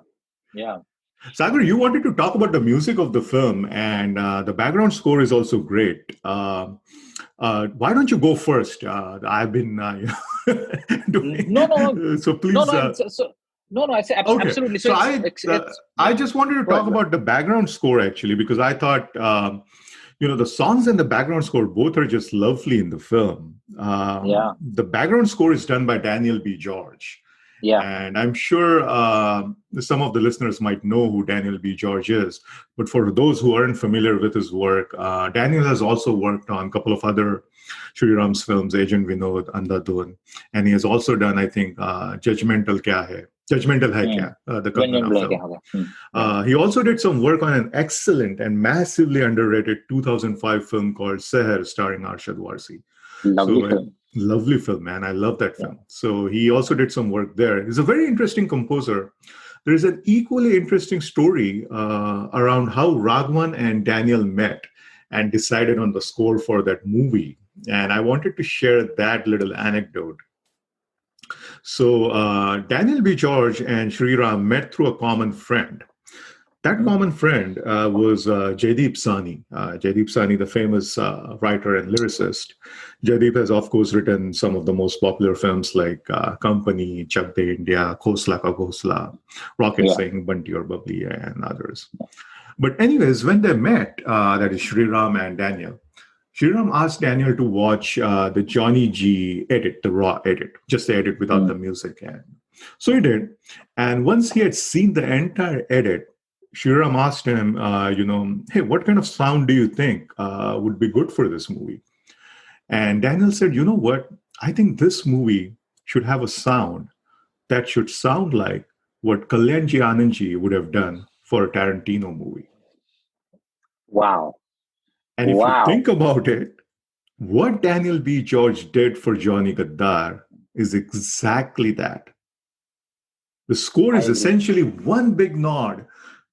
Sagar, you wanted to talk about the music of the film, and the background score is also great. Why don't you go first? I've been doing No. so. Please. No. I say Okay. absolutely. So It's I yeah. just wanted to Go talk ahead. about the background score actually, because I thought the songs and the background score both are just lovely in the film. Yeah. The background score is done by Daniel B. George. Yeah. And I'm sure some of the listeners might know who Daniel B. George is. But for those who aren't familiar with his work, Daniel has also worked on a couple of other Sriram's films, Agent Vinod, Andhadhun. And he has also done, I think, Judgmental Hai Kya, the Kangana film. Yeah. He also did some work on an excellent and massively underrated 2005 film called Seher, starring Arshad Warsi. Lovely film. Lovely film, man. I love that film. So he also did some work there. He's a very interesting composer. There is an equally interesting story around how Raghavan and Daniel met and decided on the score for that movie. And I wanted to share that little anecdote. So Daniel B. George and Sriram met through a common friend. That Mhm. common friend was Jaideep Sani. Jaideep Sani, the famous writer and lyricist. Jaideep has, of course, written some of the most popular films like Company, Chak De India, Khosla Ka Ghosla, Rocket Yeah. Singh, Bunty or Bubbly, and others. But anyways, when they met, that is Sriram and Daniel, Sriram asked Daniel to watch the Johnny G edit, the raw edit, just the edit without Mm. the music. And so he did. And once he had seen the entire edit, Sriram asked him, hey, what kind of sound do you think would be good for this movie? And Daniel said, you know what? I think this movie should have a sound that should sound like what Kalyanji Anandji would have done for a Tarantino movie. Wow. And if you Wow. think about it, what Daniel B. George did for Johnny Gadar is exactly that. The score I is agree. essentially one big nod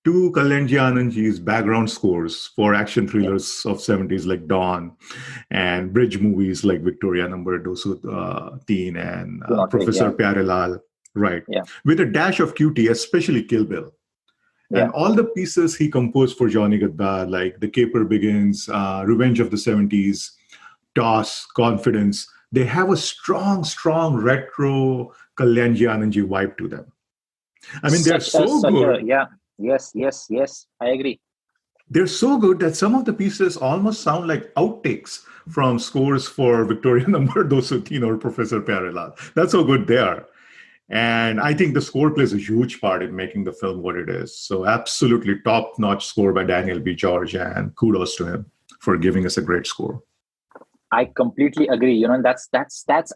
to Kalenji Anandji's background scores for action Yeah. thrillers of 70s like Dawn and bridge movies like Victoria Number Dosu Teen and Do not take. Professor Yeah. Pyarelal, right? Yeah. With a dash of cutie, especially Kill Bill. And Yeah. all the pieces he composed for Johnny Gadar, like The Caper Begins, Revenge of the 70s, Toss, Confidence, they have a strong, strong retro Kalyanji Anandji vibe to them. I mean, they're so Such a, good. yeah. Yes. Yes. Yes. I agree. They're so good that some of the pieces almost sound like outtakes from scores for Victoria Number Dosutin or Professor Pyarelal. That's how good they are. And I think the score plays a huge part in making the film what it is. So, absolutely top notch score by Daniel B. George, and kudos to him for giving us a great score. I completely agree. And that's.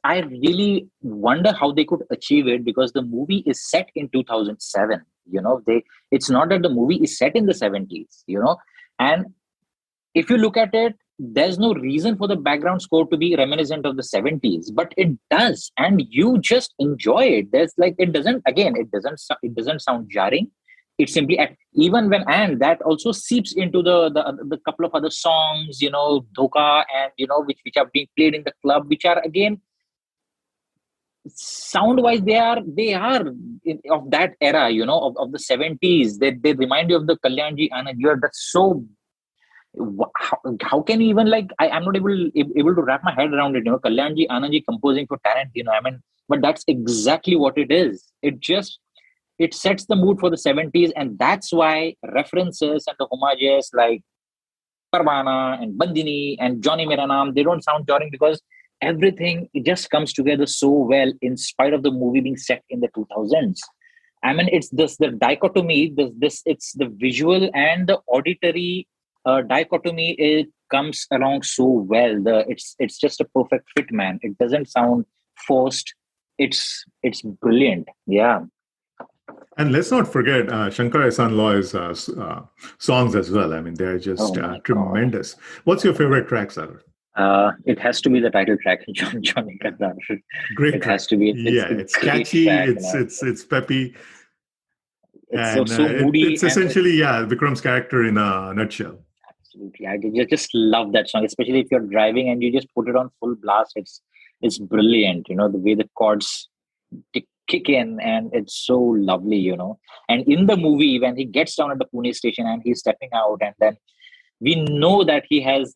I really wonder how they could achieve it because the movie is set in 2007. It's not that the movie is set in the 70s. And if you look at it, there's no reason for the background score to be reminiscent of the 70s, but it does, and you just enjoy it. There's like it doesn't sound jarring. It's simply even when, and that also seeps into the couple of other songs, Dhoka, and which are being played in the club, which are again sound wise they are of that era, of the 70s. They remind you of the Kalyanji Anand. That's so how can you even like I'm not able to wrap my head around it. Kalyanji Anandji composing for Tarantino. I mean, but that's exactly what it is. It sets the mood for the 70s, and that's why references and the homages like Parvana and Bandini and Johnny Mera Naam, they don't sound jarring because everything it just comes together so well in spite of the movie being set in the 2000s. I mean, it's this the dichotomy. This it's the visual and the auditory dichotomy. It comes along so well. It's just a perfect fit, man. It doesn't sound forced. It's brilliant. Yeah. And let's not forget Shankar Ehsaan Loy's songs as well. I mean, they're Oh just my God. tremendous. What's your favorite track, Sagar? It has to be the title track, Johnny Gaddaar. Great It has track. to be. It's Yeah, a it's great catchy. track, It's peppy, It's so and so moody, it's and essentially it's Vikram's character in a nutshell. absolutely. I just love that song, especially if you're driving and you just put it on full blast. It's brilliant. The way the chords kick in, and it's so lovely. And in the movie, when he gets down at the Pune station and he's stepping out, and then we know that he has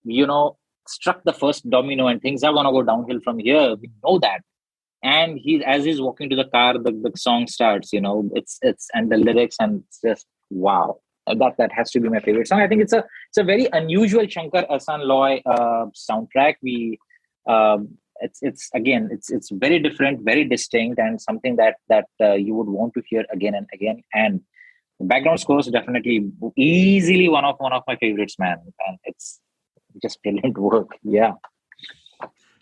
you know struck the first domino, and things are gonna go downhill from here. We know that. And as he's walking to the car, the song starts. It's and the lyrics, and it's just wow. That has to be my favorite song. I think it's a very unusual Shankar Ehsaan Loy soundtrack. It's very different, very distinct, and something that you would want to hear again and again. And the background score is definitely easily one of my favorites, man. And it's just brilliant work. Yeah.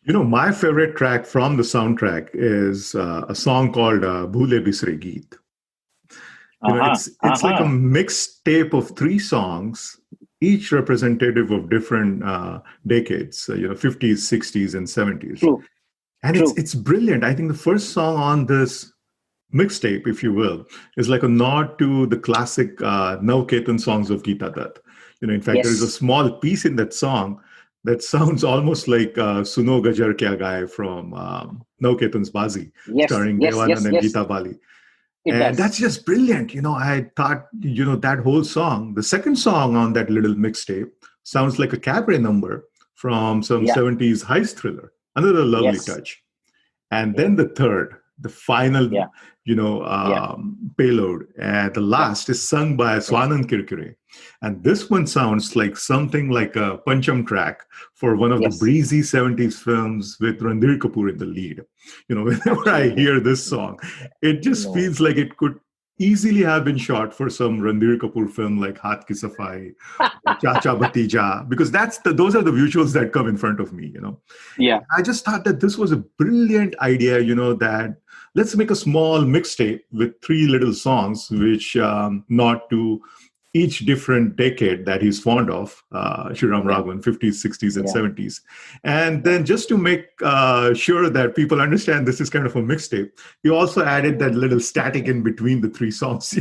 My favorite track from the soundtrack is a song called "Bhule Bisre Geet." Uh-huh. It's like a Uh-huh. mixtape of three songs, each representative of different decades. 50s, 60s, and 70s, True. and it's True. it's brilliant. I think the first song on this mixtape, if you will, is like a nod to the classic Nav Ketan songs of Geeta Dutt. In fact, there is a Yes. small piece in that song that sounds almost like Suno Gajar Kya Gaye from Nav Ketan's Bazi, Yes. starring Yes. Devanand Yes. and Yes. Geeta Bali. It And does. that's just brilliant. I thought, that whole song, the second song on that little mixtape, sounds like a cabaret number from some Yeah. 70s heist thriller. Another lovely Yes. touch. And Yeah. then the third, the final, Yeah. Yeah. payload, the Yeah. last is sung by Yeah. Swanand Kirkire. And this one sounds like something like a Pancham track for one of the Yes. breezy 70s films with Ranbir Kapoor in the lead. Whenever I Absolutely. hear this song, it just No. feels like it could easily have been shot for some Ranbir Kapoor film like Hath Ki Safai or Chacha Bhatija, because those are the visuals that come in front of me. Yeah. I just thought that this was a brilliant idea, that let's make a small mixtape with three little songs, which nod to each different decade that he's fond of, Sriram Yeah. Raghavan, 50s, 60s, and Yeah. 70s. And Yeah. then just to make sure that people understand this is kind of a mixtape, he also added that little static in between the three songs,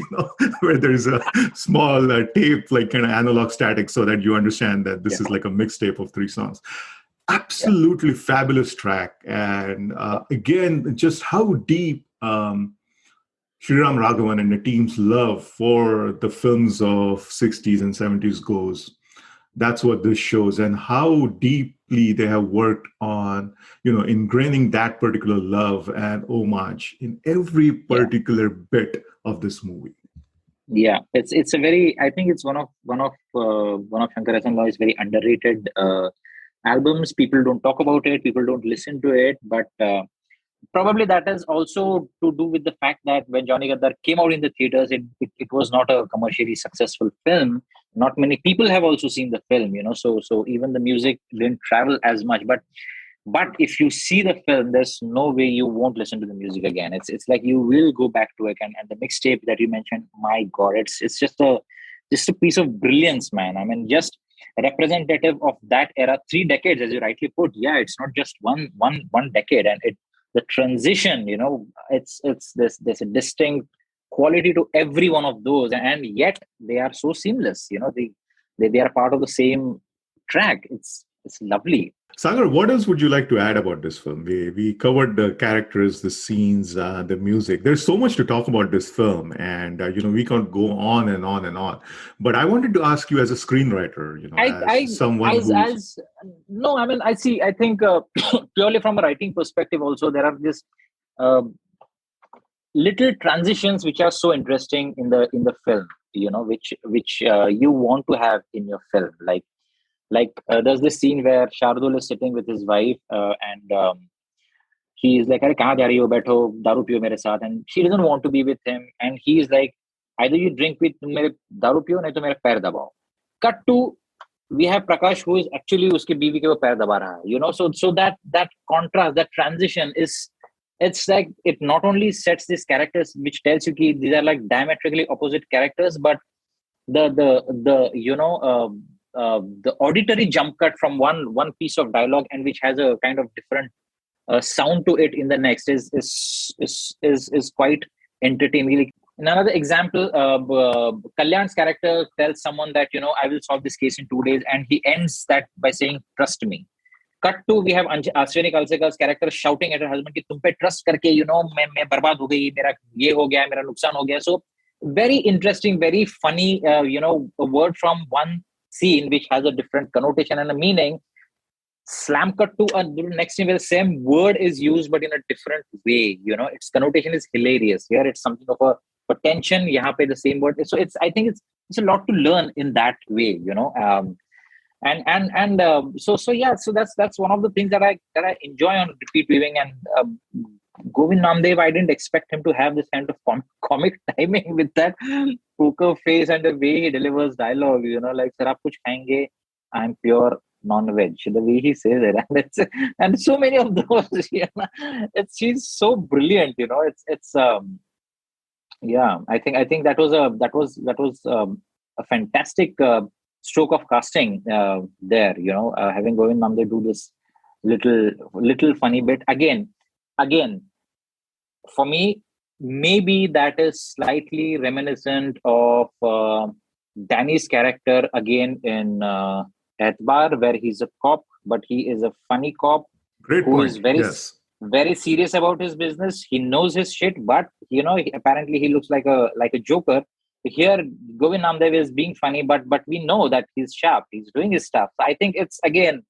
where there's a small tape, like kind of analog static, so that you understand that this Yeah. is like a mixtape of three songs. Yeah. Absolutely fabulous track. And Yeah. again, just how deep Sriram Raghavan and the team's love for the films of 60s and 70s goes. That's what this shows, and how deeply they have worked on, ingraining that particular love and homage in every Yeah. particular bit of this movie. Yeah. It's a very. I think it's one of Shankar Loy's very underrated albums. People don't talk about it. People don't listen to it. But probably that is also to do with the fact that when Johnny Gaddaar came out in the theaters, it was not a commercially successful film. Not many people have also seen the film, so even the music didn't travel as much. But if you see the film, there's no way you won't listen to the music again. It's like you will go back to it. And the mixtape that you mentioned, my God, it's just a piece of brilliance, man. I mean, just representative of that era, 3 decades, as you rightly put. Yeah, it's not just one decade, and the transition, it's there's a distinct quality to every one of those, and yet they are so seamless. They are part of the same track. It's lovely. Sagar, what else would you like to add about this film? We covered the characters, the scenes, the music. There's so much to talk about this film, and we can't go on and on and on. But I wanted to ask you, as a screenwriter, I, I, as someone who's as no, I mean, I see. I think purely from a writing perspective, also there are just uh, little transitions which are so interesting in the film. Which you want to have in your film, like there's this scene where Shardul is sitting with his wife, and he is like, "Arey, kahan ja rahi ho? Baitho, daru piyo mere saath." And she doesn't want to be with him, and he is like, "Either you drink with mere daru piyo, nahi to mere pair dabao." Cut to, we have Prakash, who is actually uske बीवी के वो पैर दबा रहा है. So that contrast, that transition is, it's like it not only sets these characters, which tells you ki these are like diametrically opposite characters, but the auditory jump cut from one piece of dialogue, and which has a kind of different sound to it in the next, is quite entertaining. Like, in another example, Kalyan's character tells someone that, I will solve this case in 2 days, and he ends that by saying, "Trust me." Cut to, we have Ashwini Kalsekar's character shouting at her husband कि तुम पे trust करके, मैं बर्बाद हो गई, मेरा ये हो गया, मेरा नुकसान हो गया. So very interesting, very funny, a word from one scene which has a different connotation and a meaning, slam cut to a next scene where the same word is used but in a different way. Its connotation is hilarious. Here it's something of a tension. Yahan pe the same word. So I think it's a lot to learn in that way. So yeah, so that's one of the things that I enjoy on repeat viewing. And Govind Namdev, I didn't expect him to have this kind of comic timing with that poker face and the way he delivers dialogue. Like, "Sir, aap kuch khayenge? I'm pure non-veg." The way he says it, and so many of those. She's so brilliant. It's yeah. I think that was a fantastic stroke of casting there. Having Govind Namdev do this little funny bit again. For me, maybe that is slightly reminiscent of Danny's character again in Etbar, where he's a cop, but he is a funny cop great who is point. very Yes. very serious about his business. He knows his shit, but apparently he looks like a joker. Here, Govind Namdev is being funny, but we know that he's sharp. He's doing his stuff. So I think it's again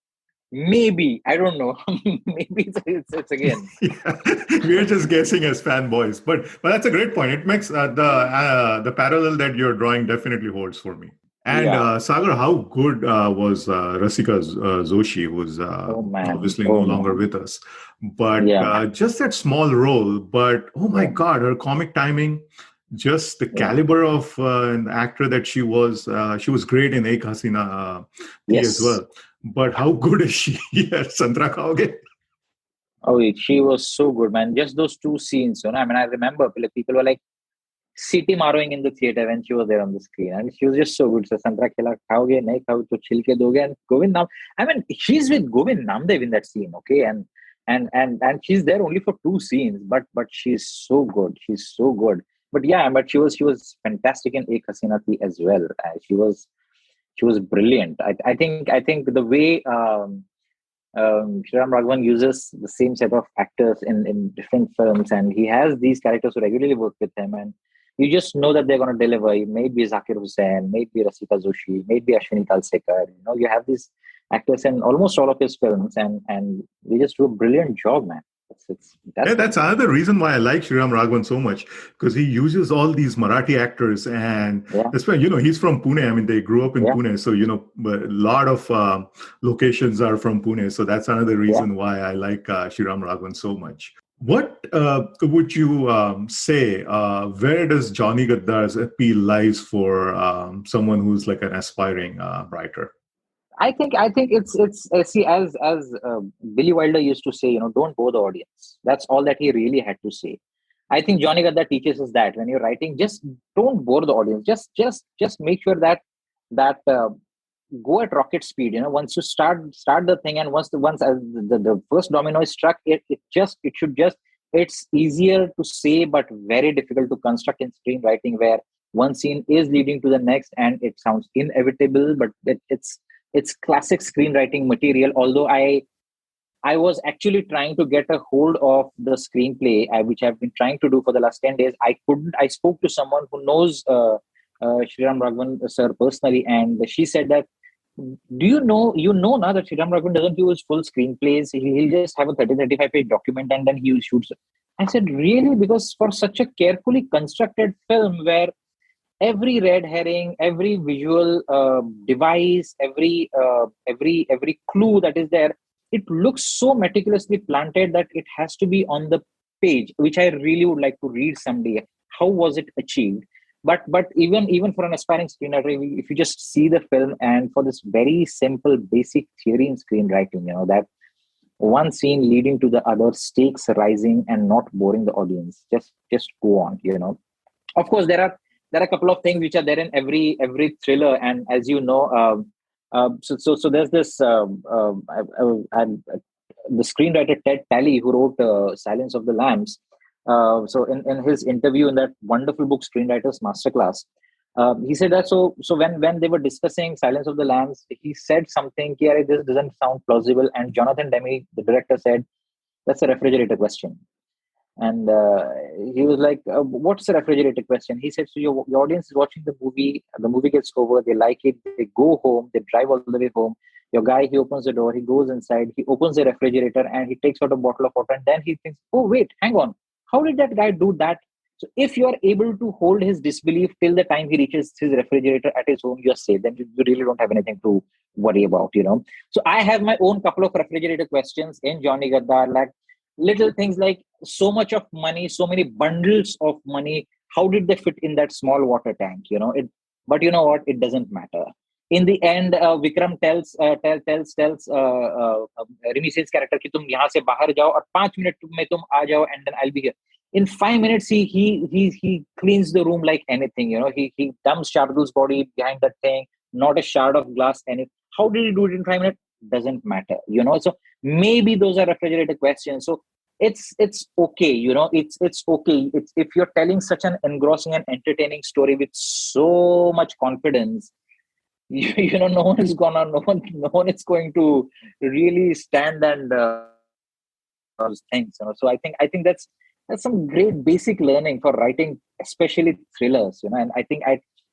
maybe I don't know. Maybe it's again. Yeah, we're just guessing as fanboys, but that's a great point. It makes the parallel that you're drawing definitely holds for me. And Yeah. Sagar, how good was Rasika Joshi, who's Oh man. obviously no Oh longer man. with us, but Yeah. just that small role. But oh my Yeah. God, her comic timing, just the Yeah. caliber of an actor that she was. She was great in Ek Hasina Thi as Yes. well. But how good is she at Santra Khaoge? Oh, she was so good, man. Just those two scenes, I mean, I remember like people were like city marrowing in the theater when she was there on the screen, and she was just so good. So, Santra khila khaoge, nahi khao to chilke doge, and Govind Nam. I mean, she's with Govind Namdev in that scene, okay, and she's there only for two scenes, but she's so good. She's so good. But yeah, but she was fantastic in Ek Hasina Thi as well. She was brilliant. I think the way Sriram Raghavan uses the same set of actors in different films, and he has these characters who regularly work with him, and you just know that they're going to deliver. Maybe Zakir Hussain, maybe Rasika Joshi, maybe Ashwini Kalsekar. You have these actors in almost all of his films, and they just do a brilliant job, man. It's Yeah, fantastic. that's another reason why I like Sriram Raghavan so much, because he uses all these Marathi actors, and Yeah, that's why he's from Pune. I mean, they grew up in yeah, Pune, so a lot of locations are from Pune. So that's another yeah. reason why I like Sriram Raghavan so much. What would you say? Where does Johnny Gaddar's appeal lies for someone who's like an aspiring writer? I think it's see as Billy Wilder used to say, don't bore the audience. That's all that he really had to say. I think Johnny Gadda teaches us that when you're writing, just don't bore the audience. Just make sure that go at rocket speed. Once you start the thing, and once the first domino is struck, it should just it's easier to say but very difficult to construct in screenwriting, where one scene is leading to the next and it sounds inevitable, but it's classic screenwriting material. Although I was actually trying to get a hold of the screenplay, which I've been trying to do for the last 10 days. I couldn't. I spoke to someone who knows Sriram Raghavan sir personally, and she said that, do you know now that Sriram Raghavan doesn't use full screenplays. He'll just have a 35 page document and then he shoots it. I said, really? Because for such a carefully constructed film where every red herring, every visual device, every clue that is there, it looks so meticulously planted that it has to be on the page, which I really would like to read someday. How was it achieved? But even for an aspiring screenwriter, if you just see the film, and for this very simple basic theory in screenwriting, that one scene leading to the other, stakes rising and not boring the audience. Just go on. Of course, there are a couple of things which are there in every thriller, and as you know, so there's this the screenwriter Ted Talley, who wrote Silence of the Lambs. So in his interview in that wonderful book Screenwriters Masterclass, he said that so when they were discussing Silence of the Lambs, he said something here, this doesn't sound plausible, and Jonathan Demme, the director, said that's a refrigerator question. And he was like, what's the refrigerator question? He said, so your audience is watching the movie gets over, they like it, they go home, they drive all the way home. Your guy, he opens the door, he goes inside, he opens the refrigerator and he takes out a bottle of water, and then he thinks, oh, wait, hang on. How did that guy do that? So if you are able to hold his disbelief till the time he reaches his refrigerator at his home, you're safe. Then you really don't have anything to worry about. So I have my own couple of refrigerator questions in Johnny Gadar, like little things like so much of money, so many bundles of money. How did they fit in that small water tank? But you know what? It doesn't matter. In the end, Vikram tells Rimi Seth's character कि तुम यहाँ से बाहर जाओ और 5 minute में तुम आ जाओ, and then I'll be here. In 5 minutes, he cleans the room like anything. He dumps Shardul's body behind that thing, not a shard of glass. And how did he do it in 5 minutes? Doesn't matter. So maybe those are refrigerated questions. So it's okay. It's okay. It's if you're telling such an engrossing and entertaining story with so much confidence, no one is going to really stand and those things. So I think that's some great basic learning for writing, especially thrillers. And I think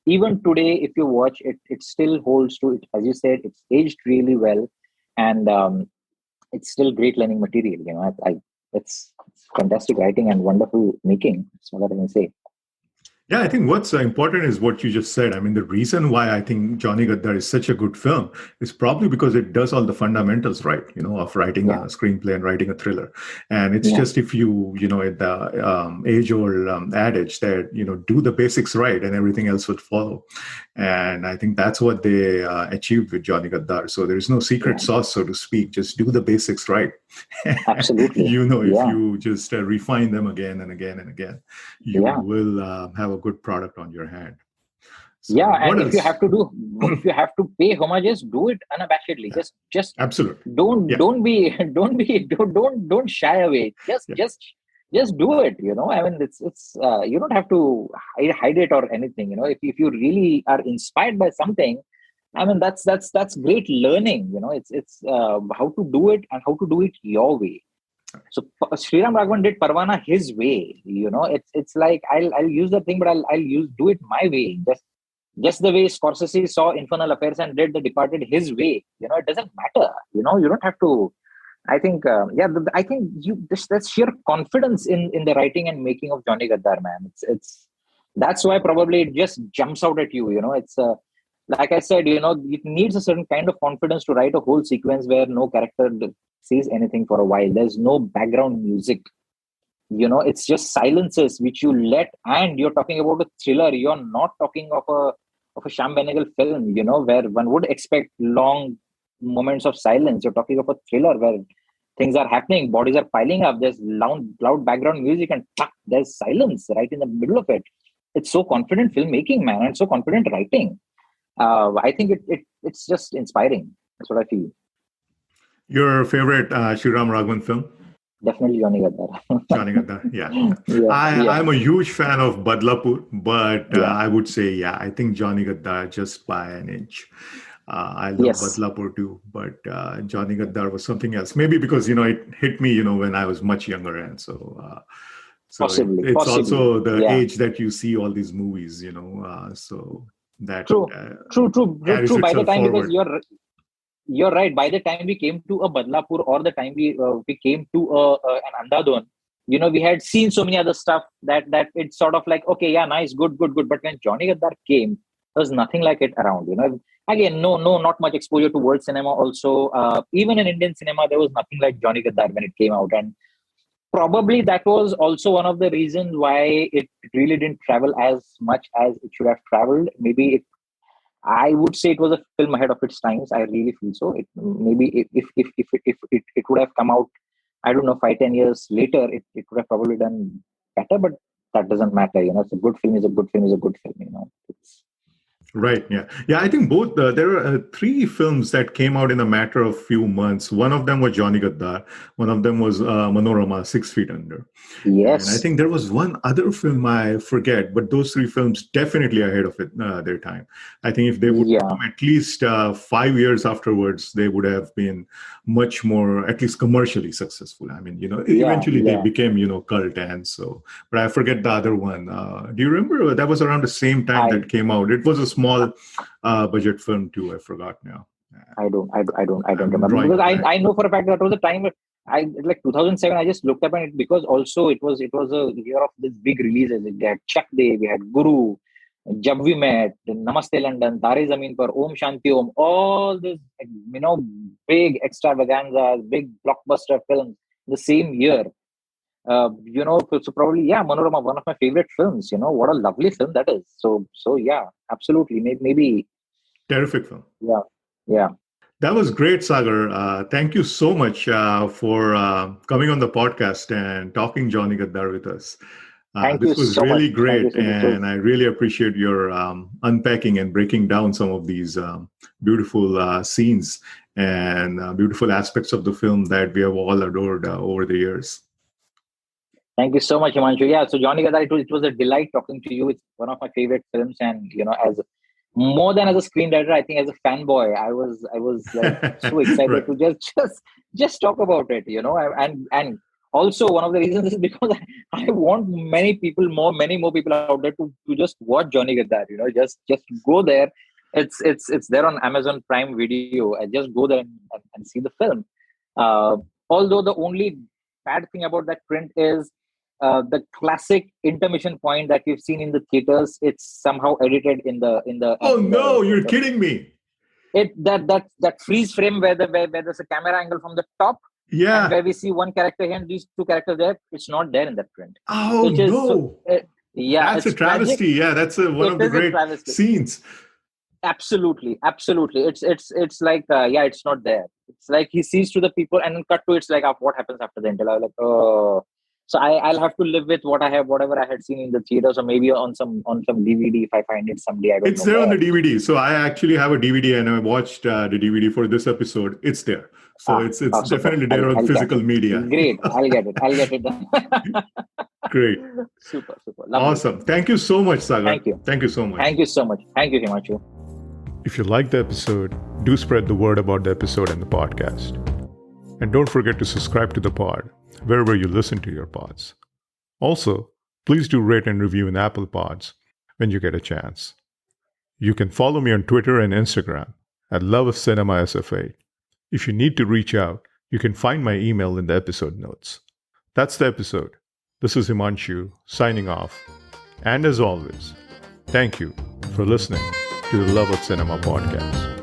even today, if you watch it, it still holds to it. As you said, it's aged really well, and it's still great learning material. It's fantastic writing and wonderful making. That's what I can say. Yeah, I think what's important is what you just said. I mean, the reason why I think Johnny Gaddaar is such a good film is probably because it does all the fundamentals right, of writing a Yeah, screenplay and writing a thriller. And it's yeah, just if at the age-old adage that, do the basics right and everything else would follow. And I think that's what they achieved with Johnny Gaddaar. So there is no secret yeah, sauce, so to speak. Just do the basics right. absolutely. If Yeah, you just refine them again and again and again, you yeah. will have a good product on your hand. So Yeah, what and else? if you have to pay homages, do it unabashedly. Yeah, Just absolutely. don't Yeah, don't be don't shy away. yeah, Just do it. I mean, it's you don't have to hide it or anything. If you really are inspired by something, I mean, that's great learning. It's how to do it and how to do it your way. So Sriram Raghavan did Parvana his way. It's like I'll use the thing, but I'll do it my way. Just the way Scorsese saw Infernal Affairs and did The Departed his way. It doesn't matter. You don't have to. I think, I think that's sheer confidence in the writing and making of Johnny Gaddaar, man. It's that's why probably it just jumps out at you. It's like I said, it needs a certain kind of confidence to write a whole sequence where no character says anything for a while. There's no background music. It's just silences which you let, and you're talking about a thriller. You're not talking of a Sham Benegal film, where one would expect long moments of silence. You're talking of a thriller where things are happening, bodies are piling up, there's loud background music, and there's silence right in the middle of it. It's so confident filmmaking, man, and so confident writing. I think it's just inspiring. That's what I feel. your favorite Sriram Raghavan film? Definitely Johnny Gadar. Johnny Gaddaar. Yeah, yeah. Yeah, yeah, I'm a huge fan of Badlapur, but yeah. I would say, yeah, I think Johnny Gaddaar just by an inch. I love Yes, Badlapur too, but Johnny Gaddaar was something else. Maybe because it hit me, when I was much younger, and it's possibly. also the Yeah. age that you see all these movies, so that True, carries true. By the itself time, because forward. you're right. By the time we came to a Badlapur, or the time we came to an Andhadhun, we had seen so many other stuff that it's sort of like, okay, yeah, nice, good, good, good. But when Johnny Gadar came, there was nothing like it around. Again, no, not much exposure to world cinema. Also, even in Indian cinema, there was nothing like Johnny Gadar when it came out, and probably that was also one of the reasons why it really didn't travel as much as it should have traveled. Maybe I would say it was a film ahead of its times. I really feel so. Maybe if it would have come out, I don't know, 5-10 years later, it would have probably done better. But that doesn't matter. It's a good film. Is a good film. Is a good film. It's Right. Yeah. Yeah. I think both. There are three films that came out in a matter of few months. One of them was Johnny Gadar. One of them was Manorama, 6 Feet Under. And I yes, think there was one other film I forget, but those three films definitely ahead of their time. I think if they would yeah, come at least 5 years afterwards, they would have been much more, at least commercially successful. I mean, yeah, eventually they yeah. became, cult, and so. But I forget the other one. Do you remember that was around the same time I that came out? It was a small budget film too. I forgot now. I don't I'm remember, drawing a because blank. I know for a fact that was the time. I like 2007. I just looked up, and because also it was a year of this big releases. We had Chak De, we had Guru, Jab We Met, Namaste London, Tare Zameen Par, Om Shanti Om. All these big extravaganzas, big blockbuster films the same year. So probably, yeah, Manorama, one of my favorite films. What a lovely film that is. So yeah, absolutely. Maybe Terrific film. yeah, yeah. That was great, Sagar. Thank you so much for coming on the podcast and talking Johnny Gaddar with us. Thank you This was so much. really Thank you great, so much. and I really appreciate your unpacking and breaking down some of these beautiful scenes and beautiful aspects of the film that we have all adored over the years. Thank you so much, Himanshu. Yeah, so Johnny Gadar, it was a delight talking to you. It's one of my favorite films, and as more than as a screenwriter, I think as a fanboy, I was like so excited Right. to just talk about it. And Also, one of the reasons is because I want many more people out there to just watch Johnny Gaddaar. Just go there. It's there on Amazon Prime Video. I just go there and see the film. Uh, Although the only bad thing about that print is the classic intermission point that we've seen in the theaters. It's somehow edited in the Oh in the no, in you're the kidding me. that freeze frame where there's a camera angle from the top and Yeah. where we see one character here and these two characters there. It's not there in that print, Oh which is so. no. Yeah, That's a it's tragic. travesty. Yeah, that's one It of the is a great travesty. scenes. Absolutely. It's like it's not there. It's like he sees to the people and then cut to it's like what happens after the interval. I'm like, oh, so I'll have to live with what I have, whatever I had seen in the theaters, or maybe on some DVD if I find it someday. I don't It's know there on where. the DVD. So I actually have a DVD and I watched the DVD for this episode. It's there. So it's Super. definitely there on I'll physical get it. media. Great. I'll get it then. Great. Super. Lovely. Awesome. Thank you so much, Sagar. Thank you. Thank you so much. Thank you so much. Thank you, Himanshu. If you liked the episode, do spread the word about the episode and the podcast. And don't forget to subscribe to the pod wherever you listen to your pods. Also, please do rate and review in Apple Pods when you get a chance. You can follow me on Twitter and Instagram at loveofcinemasf. If you need to reach out, you can find my email in the episode notes. That's the episode. This is Himanshu signing off. And as always, thank you for listening to the Love of Cinema podcast.